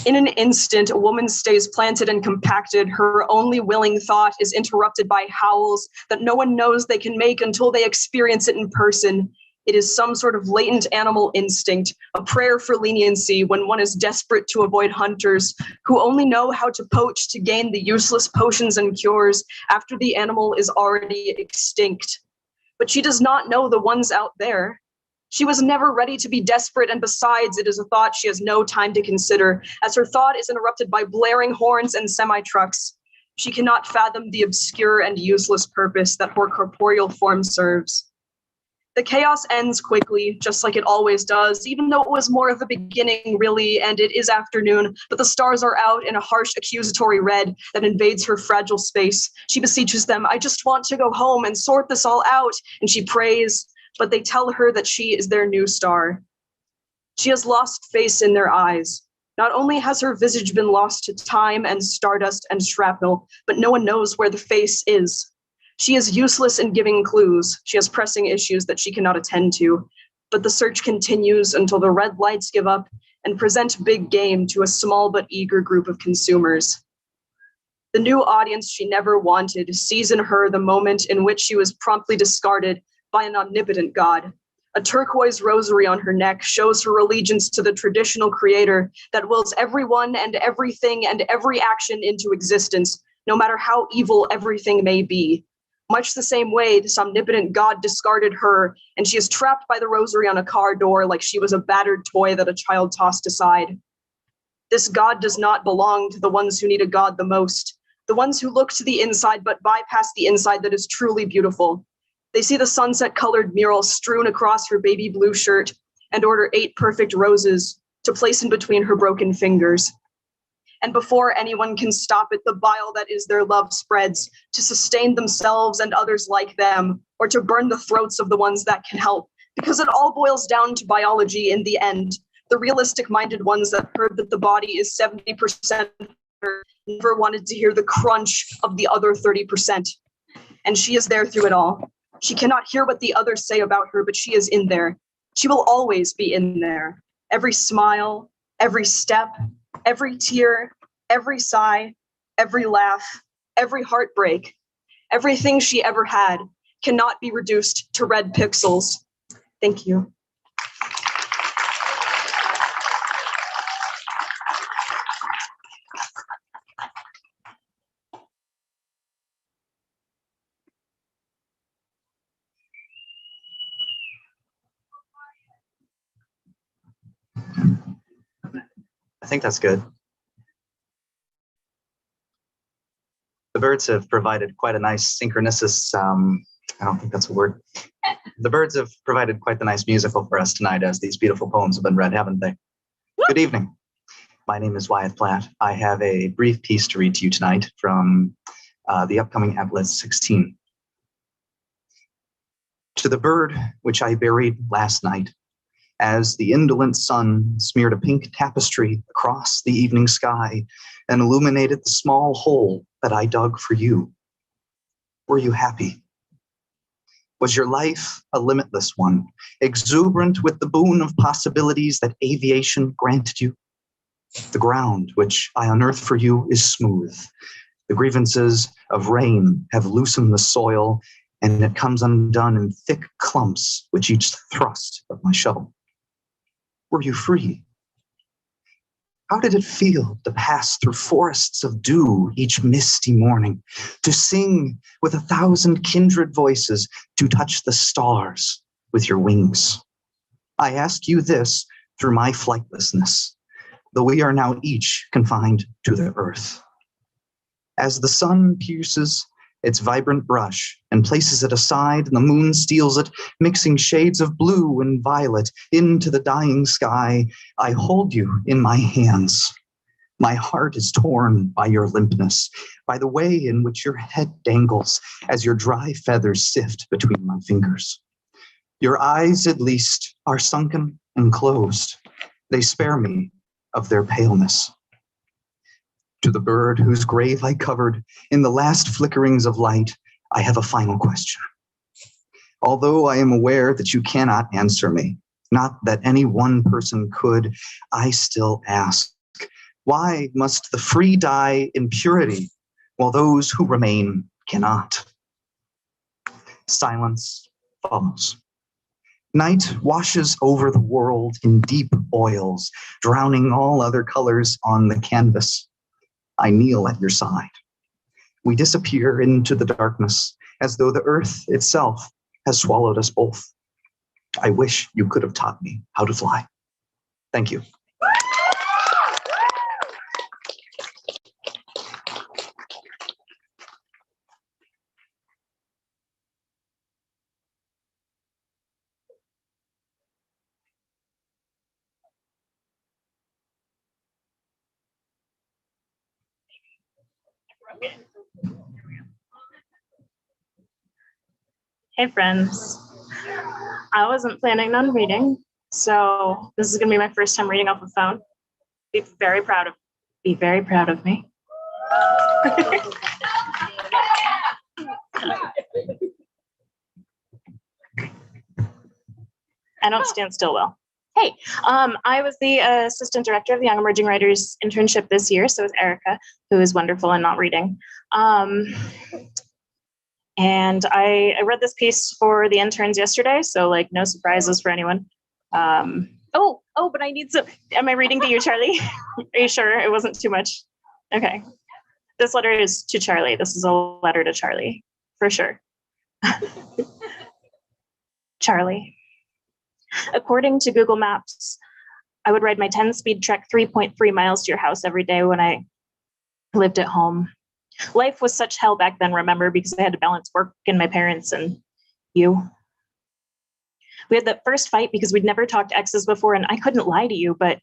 In an instant, a woman stays planted and compacted. Her only willing thought is interrupted by howls that no one knows they can make until they experience it in person. It is some sort of latent animal instinct, a prayer for leniency when one is desperate to avoid hunters who only know how to poach to gain the useless potions and cures after the animal is already extinct. But she does not know the ones out there. She was never ready to be desperate, and besides, it is a thought she has no time to consider, as her thought is interrupted by blaring horns and semi-trucks. She cannot fathom the obscure and useless purpose that her corporeal form serves. The chaos ends quickly, just like it always does, even though it was more of a beginning, really, and it is afternoon, but the stars are out in a harsh accusatory red that invades her fragile space. She beseeches them, I just want to go home and sort this all out, and she prays, but they tell her that she is their new star. She has lost face in their eyes. Not only has her visage been lost to time and stardust and shrapnel, but no one knows where the face is. She is useless in giving clues. She has pressing issues that she cannot attend to, but the search continues until the red lights give up and present big game to a small but eager group of consumers. The new audience she never wanted sees in her the moment in which she was promptly discarded by an omnipotent god. A turquoise rosary on her neck shows her allegiance to the traditional creator that wills everyone and everything and every action into existence, no matter how evil everything may be. Much the same way this omnipotent god discarded her, and she is trapped by the rosary on a car door like she was a battered toy that a child tossed aside. This god does not belong to the ones who need a god the most, the ones who look to the inside but bypass the inside that is truly beautiful. They see the sunset-colored mural strewn across her baby blue shirt and order 8 perfect roses to place in between her broken fingers. And before anyone can stop it, the bile that is their love spreads to sustain themselves and others like them, or to burn the throats of the ones that can help, because it all boils down to biology in the end. The realistic-minded ones that heard that the body is 70% never wanted to hear the crunch of the other 30%. And she is there through it all. She cannot hear what the others say about her, but she is in there. She will always be in there. Every smile, every step, every tear, every sigh, every laugh, every heartbreak, everything she ever had cannot be reduced to red pixels. Thank you. I think that's good. The birds have provided quite a nice synchronicous, I don't think that's a word. The birds have provided quite the nice musical for us tonight as these beautiful poems have been read, haven't they? Good evening. My name is Wyatt Platt. I have a brief piece to read to you tonight from the upcoming Atlas 16. To the bird which I buried last night, as the indolent sun smeared a pink tapestry across the evening sky and illuminated the small hole that I dug for you. Were you happy? Was your life a limitless one, exuberant with the boon of possibilities that aviation granted you? The ground which I unearthed for you is smooth. The grievances of rain have loosened the soil, and it comes undone in thick clumps with each thrust of my shovel. Were you free? How did it feel to pass through forests of dew each misty morning, to sing with 1,000 kindred voices, to touch the stars with your wings? I ask you this through my flightlessness, though we are now each confined to the earth. As the sun pierces its vibrant brush and places it aside, and the moon steals it, mixing shades of blue and violet into the dying sky, I hold you in my hands. My heart is torn by your limpness, by the way in which your head dangles as your dry feathers sift between my fingers. Your eyes, at least, are sunken and closed. They spare me of their paleness. To the bird whose grave I covered in the last flickerings of light, I have a final question. Although I am aware that you cannot answer me, not that any one person could, I still ask, why must the free die in purity while those who remain cannot? Silence follows. Night washes over the world in deep oils, drowning all other colors on the canvas. I kneel at your side. We disappear into the darkness as though the earth itself has swallowed us both. I wish you could have taught me how to fly. Thank you. Hey friends, I wasn't planning on reading, so this is gonna be my first time reading off a phone. Be very proud of me. I don't stand still well. Hey, I was the assistant director of the Young Emerging Writers internship this year, so is Erica, who is wonderful and not reading. And I read this piece for the interns yesterday, so like no surprises for anyone. But I need some, am I reading to you, Charlie? Are you sure it wasn't too much? Okay. This letter is to Charlie. This is a letter to Charlie, for sure. Charlie. According to Google Maps, I would ride my 10-speed trek 3.3 miles to your house every day when I lived at home. Life was such hell back then, remember, because I had to balance work and my parents and you. We had that first fight because we'd never talked exes before, and I couldn't lie to you, but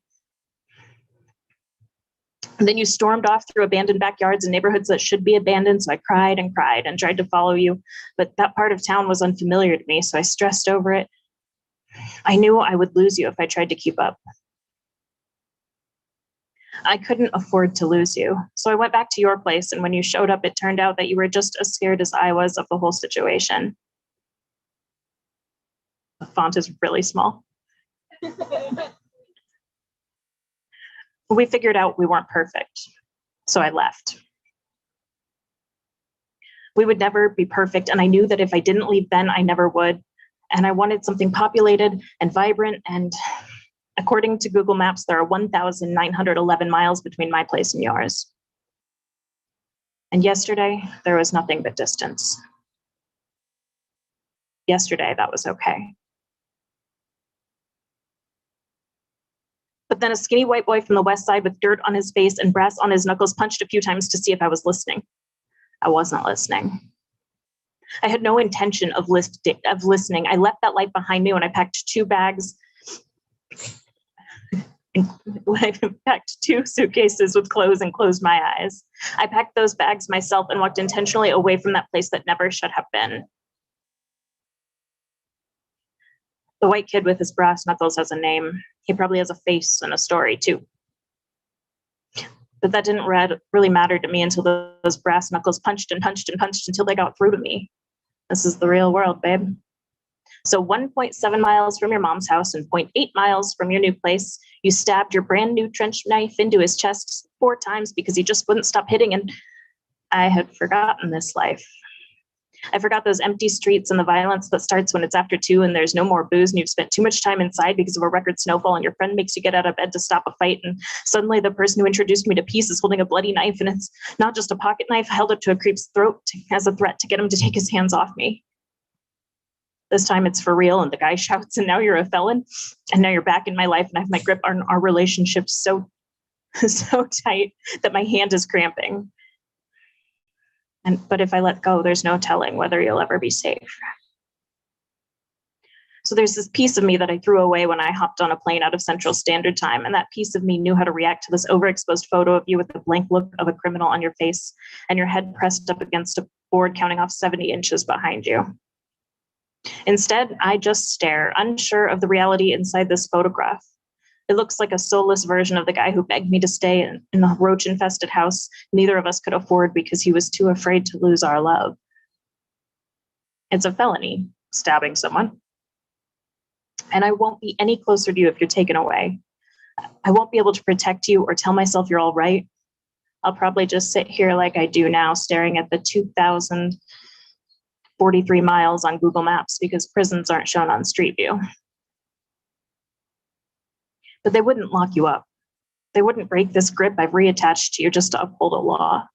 then you stormed off through abandoned backyards and neighborhoods that should be abandoned, so I cried and cried and tried to follow you, but that part of town was unfamiliar to me, so I stressed over it. I knew I would lose you if I tried to keep up. I couldn't afford to lose you, so I went back to your place, and when you showed up, it turned out that you were just as scared as I was of the whole situation. The font is really small. We figured out we weren't perfect, so I left. We would never be perfect, and I knew that if I didn't leave then, I never would. And I wanted something populated and vibrant, and according to Google Maps, there are 1,911 miles between my place and yours. And yesterday, there was nothing but distance. Yesterday, that was okay. But But then a skinny white boy from the west side with dirt on his face and brass on his knuckles punched a few times to see if I was listening. I wasn't listening. I had no intention of listening. I left that life behind me when I packed 2 bags. When I packed 2 suitcases with clothes and closed my eyes. I packed those bags myself and walked intentionally away from that place that never should have been. The white kid with his brass knuckles has a name. He probably has a face and a story too. But that didn't really matter to me until those brass knuckles punched and punched and punched until they got through to me. This is the real world, babe. So 1.7 miles from your mom's house and 0.8 miles from your new place, you stabbed your brand new trench knife into his chest 4 times because he just wouldn't stop hitting. And I had forgotten this life. I forgot those empty streets and the violence that starts when it's after 2 and there's no more booze and you've spent too much time inside because of a record snowfall and your friend makes you get out of bed to stop a fight. And suddenly the person who introduced me to peace is holding a bloody knife, and it's not just a pocket knife held up to a creep's throat as a threat to get him to take his hands off me. This time it's for real, and the guy shouts, and now you're a felon, and now you're back in my life, and I have my grip on our relationship so tight that my hand is cramping. But if I let go, there's no telling whether you'll ever be safe. So there's this piece of me that I threw away when I hopped on a plane out of Central Standard Time, and that piece of me knew how to react to this overexposed photo of you with the blank look of a criminal on your face and your head pressed up against a board counting off 70 inches behind you. Instead, I just stare, unsure of the reality inside this photograph. It looks like a soulless version of the guy who begged me to stay in the roach-infested house neither of us could afford because he was too afraid to lose our love. It's a felony, stabbing someone. And I won't be any closer to you if you're taken away. I won't be able to protect you or tell myself you're all right. I'll probably just sit here like I do now, staring at the 2,043 miles on Google Maps because prisons aren't shown on Street View. But they wouldn't lock you up. They wouldn't break this grip I've reattached to you just to uphold a law.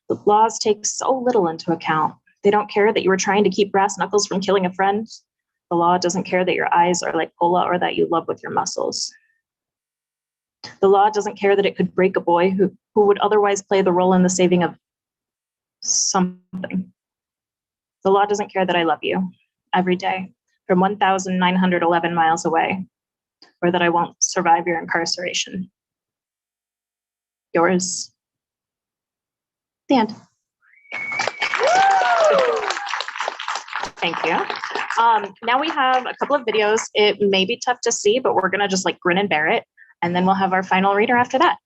The laws take so little into account. They don't care that you were trying to keep brass knuckles from killing a friend. The law doesn't care that your eyes are like cola or that you love with your muscles. The law doesn't care that it could break a boy who would otherwise play the role in the saving of something. The law doesn't care that I love you every day from 1,911 miles away, or that I won't survive your incarceration. Yours, the end. Thank you. Now we have a couple of videos. It may be tough to see, but we're gonna just like grin and bear it. And then we'll have our final reader after that.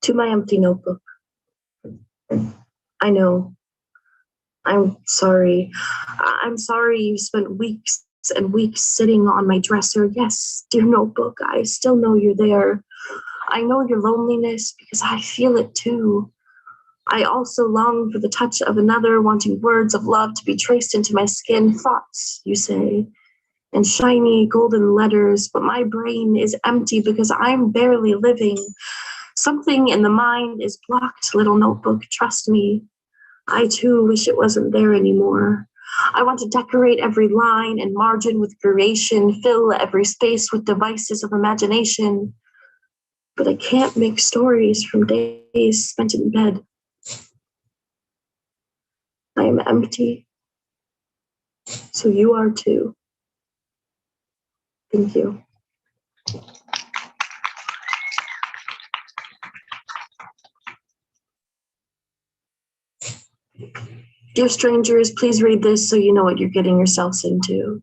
To my empty notebook. I know. I'm sorry. I'm sorry you spent weeks and weeks sitting on my dresser. Yes, dear notebook, I still know you're there. I know your loneliness because I feel it too. I also long for the touch of another, wanting words of love to be traced into my skin. Thoughts, you say, and shiny golden letters, but my brain is empty because I'm barely living. Something in the mind is blocked, little notebook, trust me. I too wish it wasn't there anymore. I want to decorate every line and margin with creation, fill every space with devices of imagination. But I can't make stories from days spent in bed. empty. So you are too. Thank you. Dear strangers, please read this so you know what you're getting yourselves into.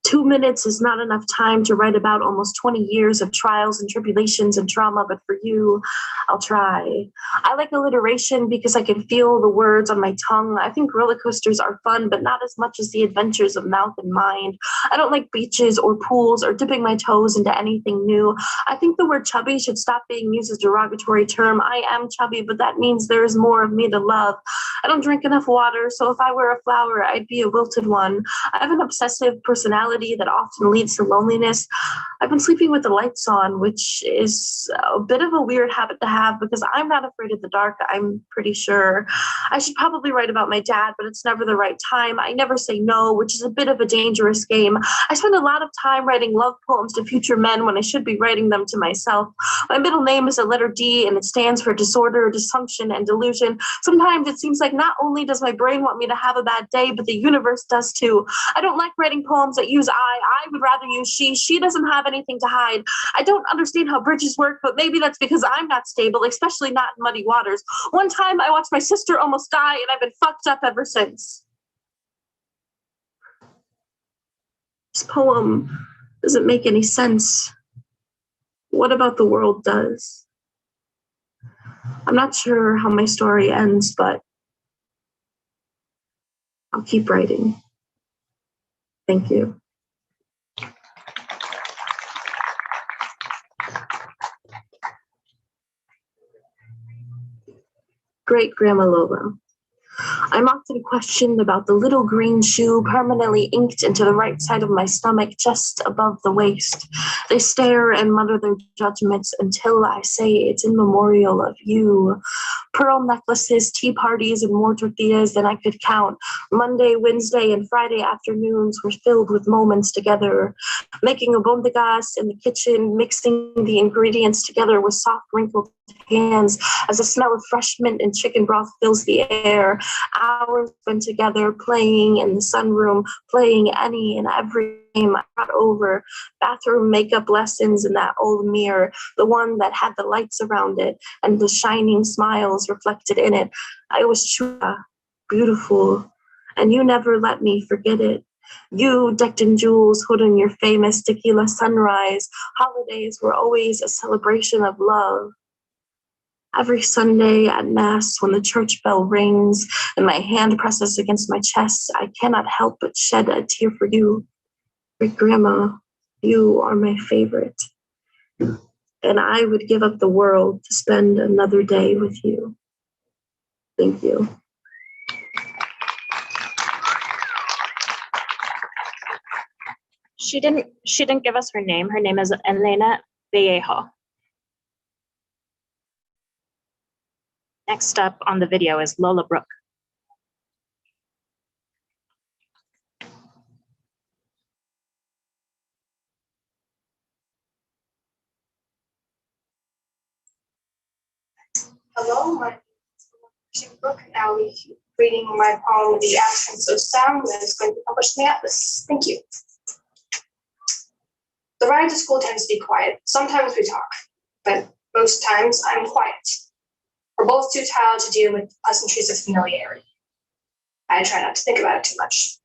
2 minutes is not enough time to write about almost 20 years of trials and tribulations and trauma, but for you, I'll try. I like alliteration because I can feel the words on my tongue. I think roller coasters are fun, but not as much as the adventures of mouth and mind. I don't like beaches or pools or dipping my toes into anything new. I think the word chubby should stop being used as a derogatory term. I am chubby, but that means there is more of me to love. I don't drink enough water, so if I were a flower, I'd be a wilted one. I have an obsessive personality that often leads to loneliness. I've been sleeping with the lights on, which is a bit of a weird habit to have because I'm not afraid of the dark, I'm pretty sure. I should probably write about my dad, but it's never the right time. I never say no, which is a bit of a dangerous game. I spend a lot of time writing love poems to future men when I should be writing them to myself. My middle name is a letter D, and it stands for disorder, dysfunction, and delusion. Sometimes it seems like not only does my brain want me to have a bad day, but the universe does too. I don't like writing poems that use I would rather use she. She doesn't have anything to hide. I don't understand how bridges work, but maybe that's because I'm not stable, especially not in muddy waters. One time I watched my sister almost die, and I've been fucked up ever since. This poem doesn't make any sense. What about the world does? I'm not sure how my story ends, but I'll keep writing. Thank you. Great Grandma Lola. I'm often questioned about the little green shoe permanently inked into the right side of my stomach just above the waist. They stare and mutter their judgments until I say it's in memorial of you. Pearl necklaces, tea parties, and more tortillas than I could count. Monday, Wednesday, and Friday afternoons were filled with moments together. Making albondigas in the kitchen, mixing the ingredients together with soft wrinkled hands as the smell of fresh mint and chicken broth fills the air. Hours spent together playing in the sunroom, playing any and every game I got over. Bathroom makeup lessons in that old mirror, the one that had the lights around it and the shining smiles reflected in it. I was chua, beautiful, and you never let me forget it. You, decked in jewels, holding your famous tequila sunrise. Holidays were always a celebration of love. Every Sunday at Mass, when the church bell rings and my hand presses against my chest, I cannot help but shed a tear for you. Great Grandma, you are my favorite. And I would give up the world to spend another day with you. Thank you. She didn't give us her name. Her name is Elena Vallejo. Next up on the video is Lola Brooke. Hello, my name is Brooke, and I'll be reading my poem, The Absence of Sound, that is going to be published in the Atlas. Thank you. The ride to school tends to be quiet. Sometimes we talk, but most times I'm quiet. We're both too tired to deal with pleasantries of familiarity. I try not to think about it too much.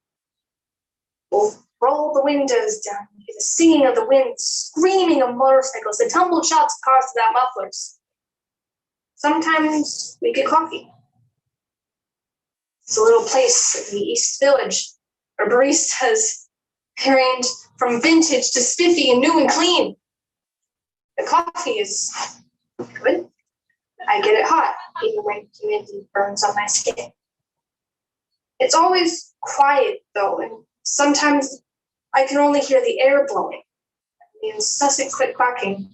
We'll roll the windows down, hear the singing of the wind, screaming of motorcycles, the tumbled shots of cars without mufflers. Sometimes we get coffee. It's a little place in the East Village where baristas range from vintage to spiffy and new and clean. The coffee is good. I get it hot, even when humidity burns on my skin. It's always quiet, though, and sometimes I can only hear the air blowing, the incessant click-clacking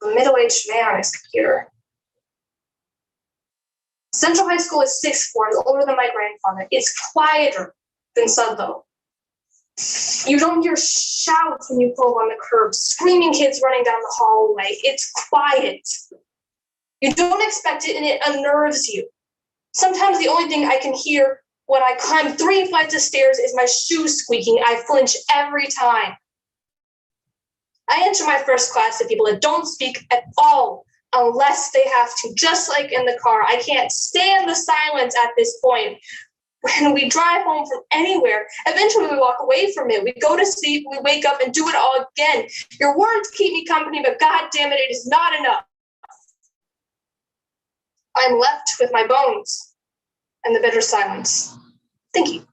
of a middle-aged man on his computer. Central High School is 6 floors older than my grandfather. It's quieter than Sudlow. You don't hear shouts when you pull on the curb, screaming kids running down the hallway. It's quiet. You don't expect it, and it unnerves you. Sometimes the only thing I can hear when I climb 3 flights of stairs is my shoes squeaking. I flinch every time. I answer my first class to people that don't speak at all unless they have to, just like in the car. I can't stand the silence at this point. When we drive home from anywhere, eventually we walk away from it. We go to sleep, we wake up and do it all again. Your words keep me company, but God damn it, it is not enough. I'm left with my bones and the bitter silence. Thank you.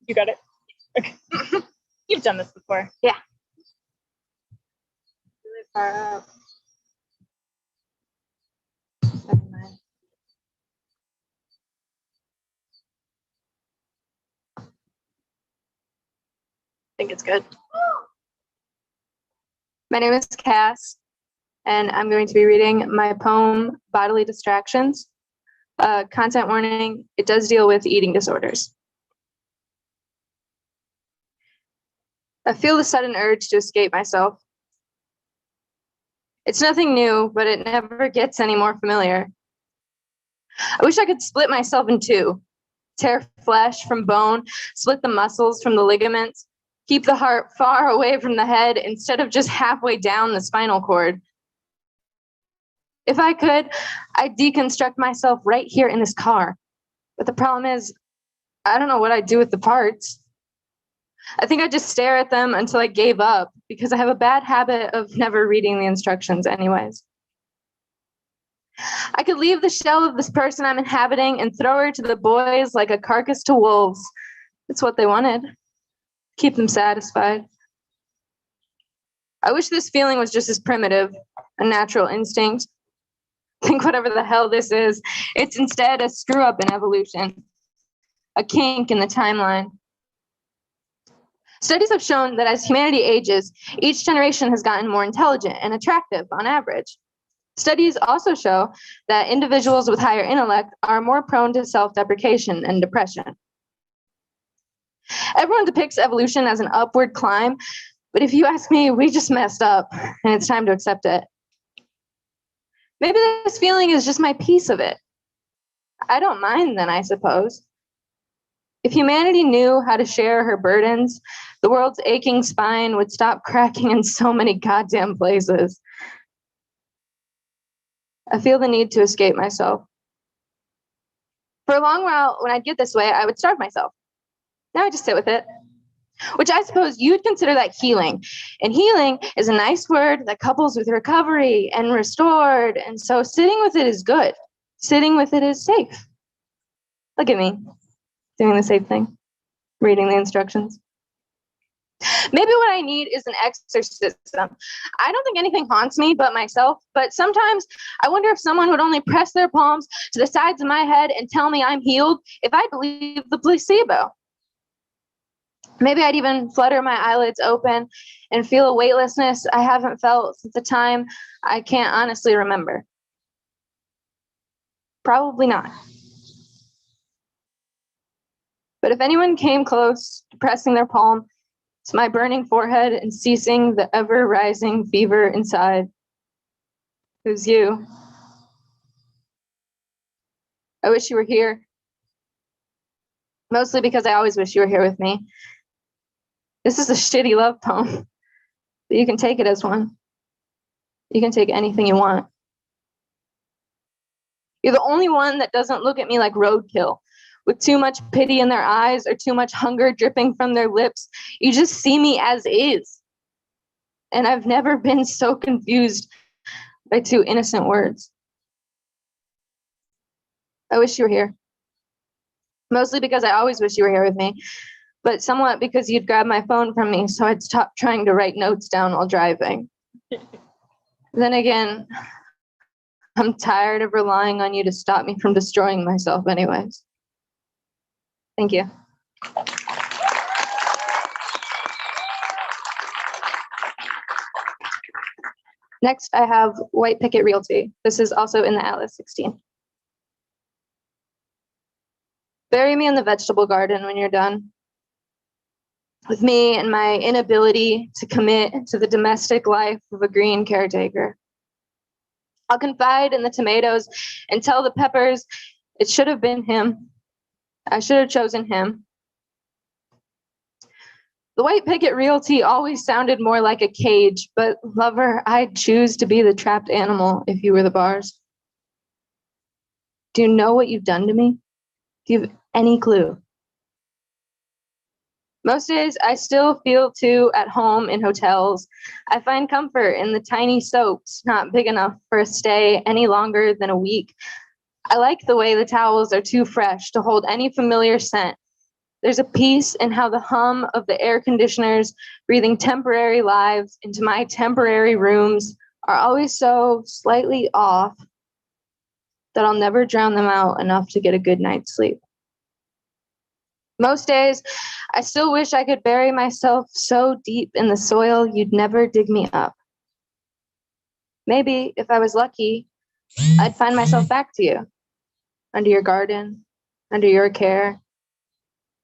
You got it? Okay. You've done this before. Yeah. Really far up. Never mind. I think it's good. My name is Cass, and I'm going to be reading my poem, Bodily Distractions. Content warning, it does deal with eating disorders. I feel the sudden urge to escape myself. It's nothing new, but it never gets any more familiar. I wish I could split myself in two, tear flesh from bone, split the muscles from the ligaments, keep the heart far away from the head instead of just halfway down the spinal cord. If I could, I'd deconstruct myself right here in this car. But the problem is, I don't know what I'd do with the parts. I think I'd just stare at them until I gave up because I have a bad habit of never reading the instructions anyways. I could leave the shell of this person I'm inhabiting and throw her to the boys like a carcass to wolves. It's what they wanted. Keep them satisfied. I wish this feeling was just as primitive, a natural instinct. Think whatever the hell this is, it's instead a screw up in evolution, a kink in the timeline. Studies have shown that as humanity ages, each generation has gotten more intelligent and attractive on average. Studies also show that individuals with higher intellect are more prone to self-deprecation and depression. Everyone depicts evolution as an upward climb, but if you ask me, we just messed up, and it's time to accept it. Maybe this feeling is just my piece of it. I don't mind then, I suppose. If humanity knew how to share her burdens, the world's aching spine would stop cracking in so many goddamn places. I feel the need to escape myself. For a long while, when I'd get this way, I would starve myself. Now I just sit with it, which I suppose you'd consider that healing. And healing is a nice word that couples with recovery and restored. And so sitting with it is good. Sitting with it is safe. Look at me, doing the safe thing, reading the instructions. Maybe what I need is an exorcism. I don't think anything haunts me but myself, but sometimes I wonder if someone would only press their palms to the sides of my head and tell me I'm healed if I believe the placebo. Maybe I'd even flutter my eyelids open and feel a weightlessness I haven't felt since a time I can't honestly remember. Probably not. But if anyone came close to pressing their palm to my burning forehead and ceasing the ever-rising fever inside, it was you. I wish you were here. Mostly because I always wish you were here with me. This is a shitty love poem, but you can take it as one. You can take anything you want. You're the only one that doesn't look at me like roadkill, with too much pity in their eyes or too much hunger dripping from their lips. You just see me as is. And I've never been so confused by two innocent words. I wish you were here. Mostly because I always wish you were here with me, but somewhat because you'd grab my phone from me so I'd stop trying to write notes down while driving. Then again, I'm tired of relying on you to stop me from destroying myself anyways. Thank you. Next, I have White Picket Realty. This is also in the Atlas 16. Bury me in the vegetable garden when you're done with me and my inability to commit to the domestic life of a green caretaker. I'll confide in the tomatoes and tell the peppers it should have been him. I should have chosen him. The White Picket Realty always sounded more like a cage, but lover, I'd choose to be the trapped animal if you were the bars. Do you know what you've done to me? Do you have any clue? Most days, I still feel too at home in hotels. I find comfort in the tiny soaps, not big enough for a stay any longer than a week. I like the way the towels are too fresh to hold any familiar scent. There's a peace in how the hum of the air conditioners breathing temporary lives into my temporary rooms are always so slightly off that I'll never drown them out enough to get a good night's sleep. Most days, I still wish I could bury myself so deep in the soil you'd never dig me up. Maybe, if I was lucky, I'd find myself back to you, under your garden, under your care.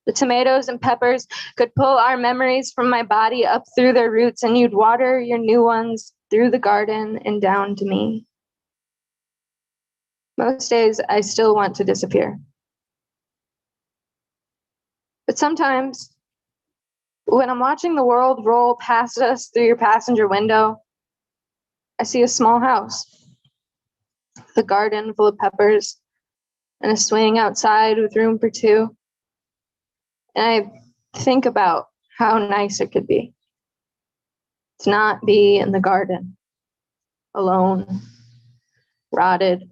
The tomatoes and peppers could pull our memories from my body up through their roots, and you'd water your new ones through the garden and down to me. Most days, I still want to disappear. But sometimes, when I'm watching the world roll past us through your passenger window, I see a small house, the garden full of peppers, and a swing outside with room for two. And I think about how nice it could be to not be in the garden, alone, rotted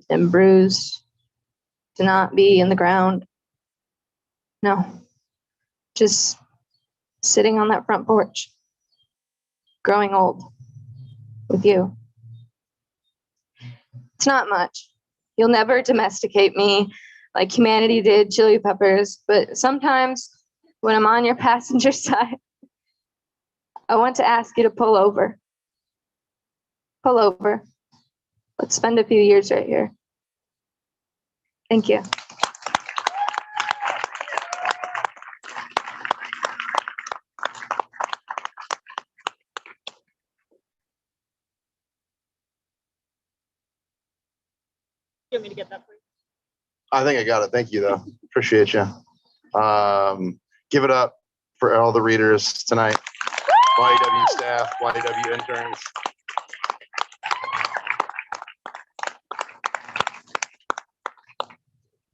and bruised, to not be in the ground. No, just sitting on that front porch, growing old with you. It's not much. You'll never domesticate me like humanity did chili peppers, but sometimes when I'm on your passenger side, I want to ask you to pull over. Pull over. Let's spend a few years right here. Thank you. You want me to get that for you? I think I got it. Thank you, though. Appreciate you. Give it up for all the readers tonight. YEW staff, YEW interns.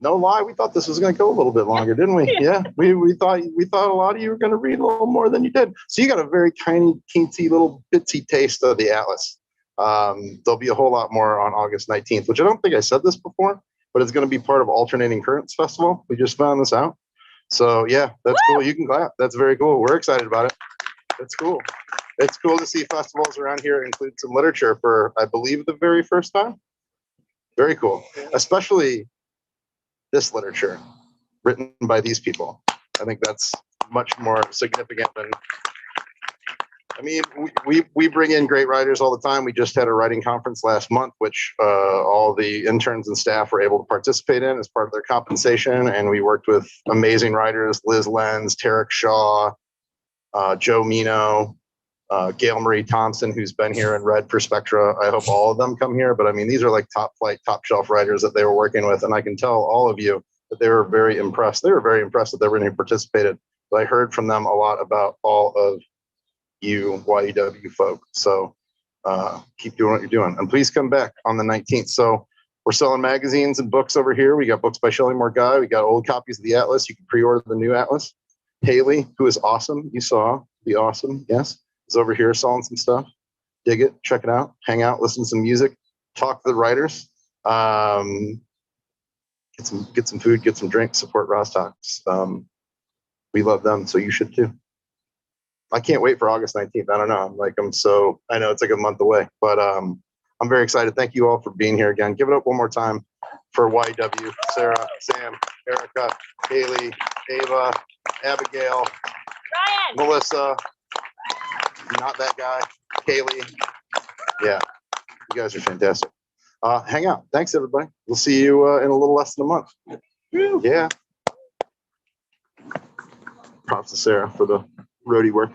No lie, we thought this was going to go a little bit longer, didn't we? Yeah, we thought a lot of you were going to read a little more than you did. So you got a very tiny, teensy, little bitsy taste of the Atlas. There'll be a whole lot more on August 19th, which I don't think I said this before, but it's going to be part of Alternating Currents Festival. We just found this out. So yeah, that's cool. You can clap. That's very cool. We're excited about it. That's cool. It's cool to see festivals around here include some literature for, I believe, the very first time. Very cool. Especially this literature written by these people. I think that's much more significant than, I mean, we bring in great writers all the time. We just had a writing conference last month, which all the interns and staff were able to participate in as part of their compensation. And we worked with amazing writers, Liz Lenz, Tarek Shaw, Joe Mino, Gail Marie Thompson, who's been here and read for Spectra. I hope all of them come here. But I mean, these are like top flight, top shelf writers that they were working with. And I can tell all of you that they were very impressed. They were very impressed that everyone who participated. But I heard from them a lot about all of you YEW folk. So keep doing what you're doing. And please come back on the 19th. So we're selling magazines and books over here. We got books by Shelley Moore Guy. We got old copies of the Atlas. You can pre-order the new Atlas. Haley, who is awesome. You saw, be awesome. Yes. Is over here selling some stuff. Dig it, check it out, hang out, listen to some music, talk to the writers, get some food, get some drinks, support Rozz-TOx. We love them, so you should too. I can't wait for August 19th. I don't know. I know it's like a month away, but I'm very excited. Thank you all for being here again. Give it up one more time for YEW, Sarah, Sam, Erica, Haley, Ava, Abigail, Ryan, Melissa, not that guy, Kaylee, Yeah, you guys are fantastic. Hang out. Thanks, everybody. We'll see you in a little less than a month. Yeah. Props to Sarah for the roadie work.